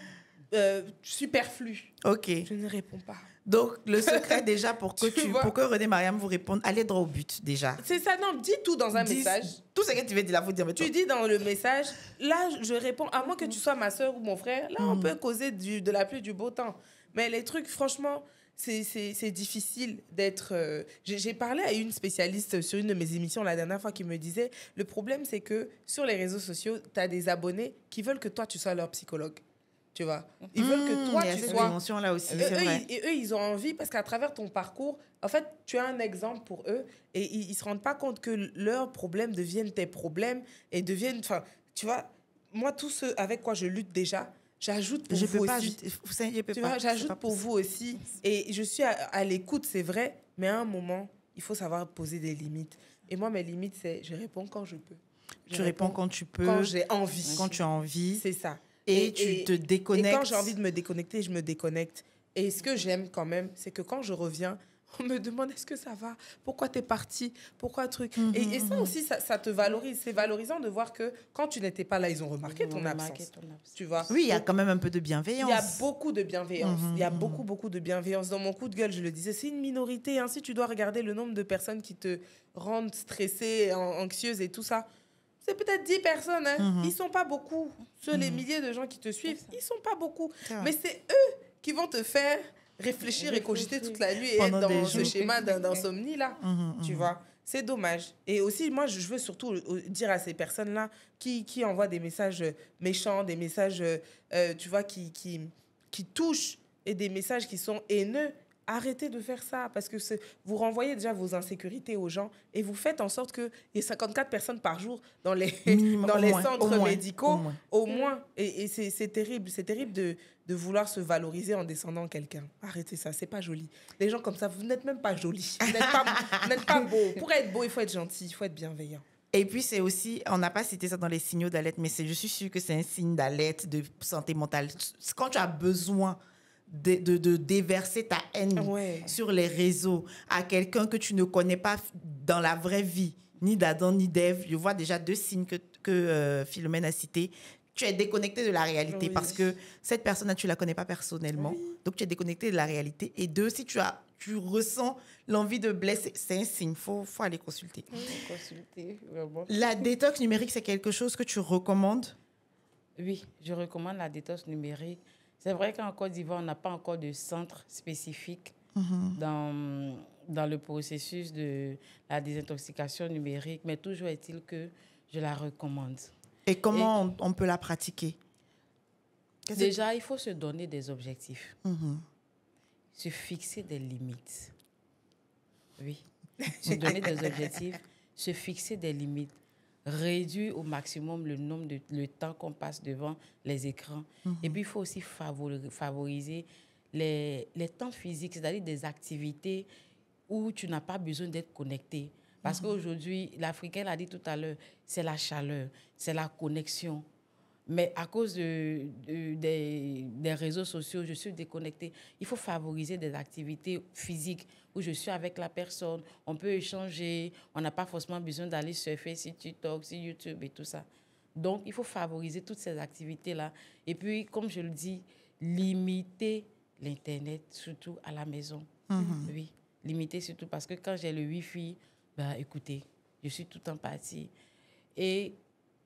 Speaker 3: superflus.
Speaker 1: OK.
Speaker 3: Je ne réponds pas.
Speaker 1: Donc, le secret déjà pour que René Mariam vous réponde, allez droit au but déjà.
Speaker 3: C'est ça, non, dis tout dans un message.
Speaker 1: Tout ce que tu veux dire là, faut dire.
Speaker 3: Tu dis dans le message, là, je réponds, à moins que tu sois ma soeur ou mon frère, là, on peut causer de la pluie, du beau temps. Mais les trucs, franchement, c'est difficile d'être... J'ai parlé à une spécialiste sur une de mes émissions la dernière fois qui me disait, le problème, c'est que sur les réseaux sociaux, tu as des abonnés qui veulent que toi, tu sois leur psychologue. Tu vois, ils veulent que toi, tu sois...
Speaker 1: dimension là aussi, c'est vrai.
Speaker 3: Et eux, ils ont envie, parce qu'à travers ton parcours, en fait, tu as un exemple pour eux et ils ne se rendent pas compte que leurs problèmes deviennent tes problèmes et deviennent... Enfin, tu vois, moi, tout ce avec quoi je lutte déjà, j'ajoute pour vous aussi. J'ajoute pour vous aussi. Et je suis à l'écoute, c'est vrai, mais à un moment, il faut savoir poser des limites. Et moi, mes limites, c'est je réponds quand je peux.
Speaker 1: Tu réponds quand tu peux.
Speaker 3: Quand j'ai envie.
Speaker 1: Quand tu as envie.
Speaker 3: C'est ça.
Speaker 1: Et tu te déconnectes.
Speaker 3: Et quand j'ai envie de me déconnecter, je me déconnecte. Et ce que j'aime quand même, c'est que quand je reviens, on me demande est-ce que ça va? Pourquoi t'es parti? Pourquoi truc? Et ça aussi, ça te valorise. C'est valorisant de voir que quand tu n'étais pas là, ils ont remarqué ton absence. Tu vois?
Speaker 1: Oui, il y a quand même un peu de bienveillance.
Speaker 3: Il y a beaucoup de bienveillance. Il y a beaucoup de bienveillance. Dans mon coup de gueule, je le disais, c'est une minorité. Hein. Si tu dois regarder le nombre de personnes qui te rendent stressée, anxieuse et tout ça, c'est peut-être 10 personnes. Hein. Ils ne sont pas beaucoup. Sur les milliers de gens qui te suivent, ils ne sont pas beaucoup. Mais c'est eux qui vont te faire réfléchir et cogiter toute la nuit et être dans ce schéma d'insomnie-là. Tu vois, c'est dommage. Et aussi, moi, je veux surtout dire à ces personnes-là qui envoient des messages méchants, des messages, tu vois, qui touchent et des messages qui sont haineux. Arrêtez de faire ça parce que vous renvoyez déjà vos insécurités aux gens et vous faites en sorte qu'il y ait 54 personnes par jour dans les centres médicaux, au moins. Et c'est terrible. C'est terrible de vouloir se valoriser en descendant quelqu'un. Arrêtez ça, c'est pas joli. Les gens comme ça, vous n'êtes même pas jolis. Vous n'êtes pas beau. Pour être beau, il faut être gentil, il faut être bienveillant.
Speaker 1: Et puis, c'est aussi, on n'a pas cité ça dans les signaux d'alerte, mais je suis sûre que c'est un signe d'alerte de santé mentale. Quand tu as besoin de déverser ta haine sur les réseaux à quelqu'un que tu ne connais pas dans la vraie vie, ni d'Adam ni d'Ève, je vois déjà 2 signes que Philomène a cités. Tu es déconnecté de la réalité parce que cette personne-là, tu ne la connais pas personnellement. Donc, tu es déconnecté de la réalité. Et 2, si tu ressens l'envie de blesser, c'est un signe. Faut aller consulter.
Speaker 2: Consulter, vraiment.
Speaker 1: La détox numérique, c'est quelque chose que tu recommandes?
Speaker 2: Oui, je recommande la détox numérique. C'est vrai qu'en Côte d'Ivoire, on n'a pas encore de centre spécifique dans le processus de la désintoxication numérique, mais toujours est-il que je la recommande.
Speaker 1: Et comment on peut la pratiquer?
Speaker 2: Déjà, il faut se donner des objectifs, se fixer des limites. Oui, se donner des objectifs, se fixer des limites. Réduire au maximum le temps qu'on passe devant les écrans. Et puis, il faut aussi favoriser les temps physiques, c'est-à-dire des activités où tu n'as pas besoin d'être connecté. Parce qu'aujourd'hui, l'Africain l'a dit tout à l'heure, c'est la chaleur, c'est la connexion. Mais à cause des réseaux sociaux, je suis déconnectée. Il faut favoriser des activités physiques où je suis avec la personne, on peut échanger, on n'a pas forcément besoin d'aller surfer sur TikTok, sur YouTube et tout ça. Donc, il faut favoriser toutes ces activités-là. Et puis, comme je le dis, limiter l'Internet, surtout à la maison. Oui, limiter surtout parce que quand j'ai le Wi-Fi, écoutez, je suis tout en partie. Et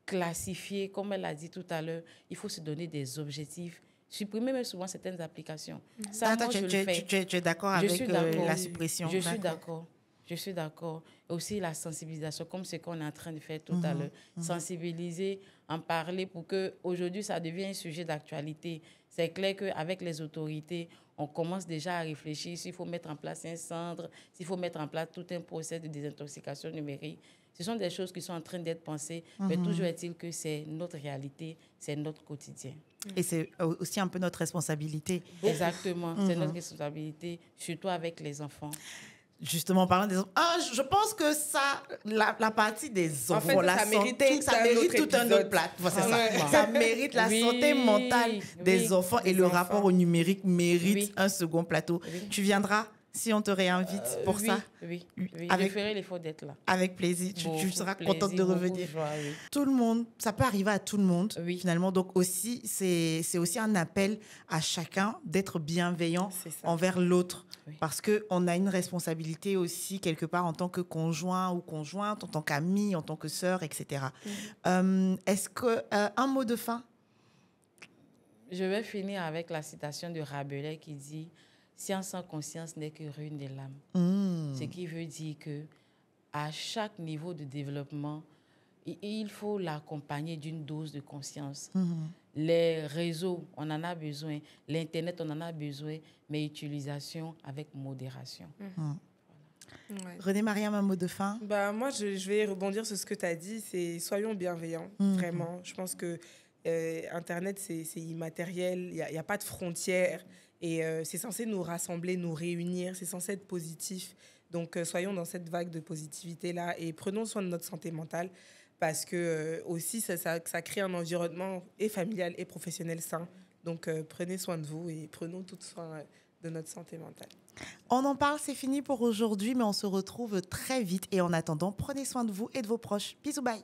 Speaker 2: classifier, comme elle a dit tout à l'heure, il faut se donner des objectifs. Supprimer même souvent certaines applications. Ça, moi, je le fais.
Speaker 1: Tu es d'accord avec la suppression?
Speaker 2: Je suis d'accord. Je suis d'accord. Aussi la sensibilisation, comme ce qu'on est en train de faire tout à l'heure. Sensibiliser, en parler pour qu'aujourd'hui, ça devienne un sujet d'actualité. C'est clair qu'avec les autorités, on commence déjà à réfléchir s'il faut mettre en place un centre, s'il faut mettre en place tout un procès de désintoxication numérique. Ce sont des choses qui sont en train d'être pensées, mais toujours est-il que c'est notre réalité, c'est notre quotidien.
Speaker 1: Et c'est aussi un peu notre responsabilité.
Speaker 2: Exactement, c'est notre responsabilité, surtout avec les enfants.
Speaker 1: justement, parlant des enfants, je pense que ça, la partie des enfants,
Speaker 3: en fait,
Speaker 1: la santé, ça mérite tout un autre plat. Ça mérite la santé mentale des enfants et le rapport au numérique mérite un second plateau. Tu viendras si on te réinvite pour ça?
Speaker 2: Oui. Je ferai l'effort d'être là.
Speaker 1: Avec plaisir. Tu seras contente de revenir. Joie, Tout le monde, ça peut arriver à tout le monde, finalement. Donc aussi, c'est aussi un appel à chacun d'être bienveillant envers l'autre. Parce qu'on a une responsabilité aussi, quelque part, en tant que conjoint ou conjointe, en tant qu'ami, en tant que sœur, etc. Est-ce qu'un mot de fin?
Speaker 2: Je vais finir avec la citation de Rabelais qui dit « Science sans conscience n'est que ruine de l'âme ». Ce qui veut dire qu'à chaque niveau de développement, il faut l'accompagner d'une dose de conscience. Les réseaux, on en a besoin. L'Internet, on en a besoin, mais utilisation avec modération.
Speaker 3: Ouais.
Speaker 1: René Mariam, un mot de fin?
Speaker 3: Moi, je vais rebondir sur ce que tu as dit. C'est soyons bienveillants, vraiment. Je pense que Internet, c'est immatériel. Il n'y a pas de frontières. Et c'est censé nous rassembler, nous réunir. C'est censé être positif. Donc, soyons dans cette vague de positivité-là et prenons soin de notre santé mentale. Parce que aussi, ça crée un environnement et familial et professionnel sain. Donc, prenez soin de vous et prenons tout soin de notre santé mentale.
Speaker 1: On en parle, c'est fini pour aujourd'hui, mais on se retrouve très vite. Et en attendant, prenez soin de vous et de vos proches. Bisous, bye.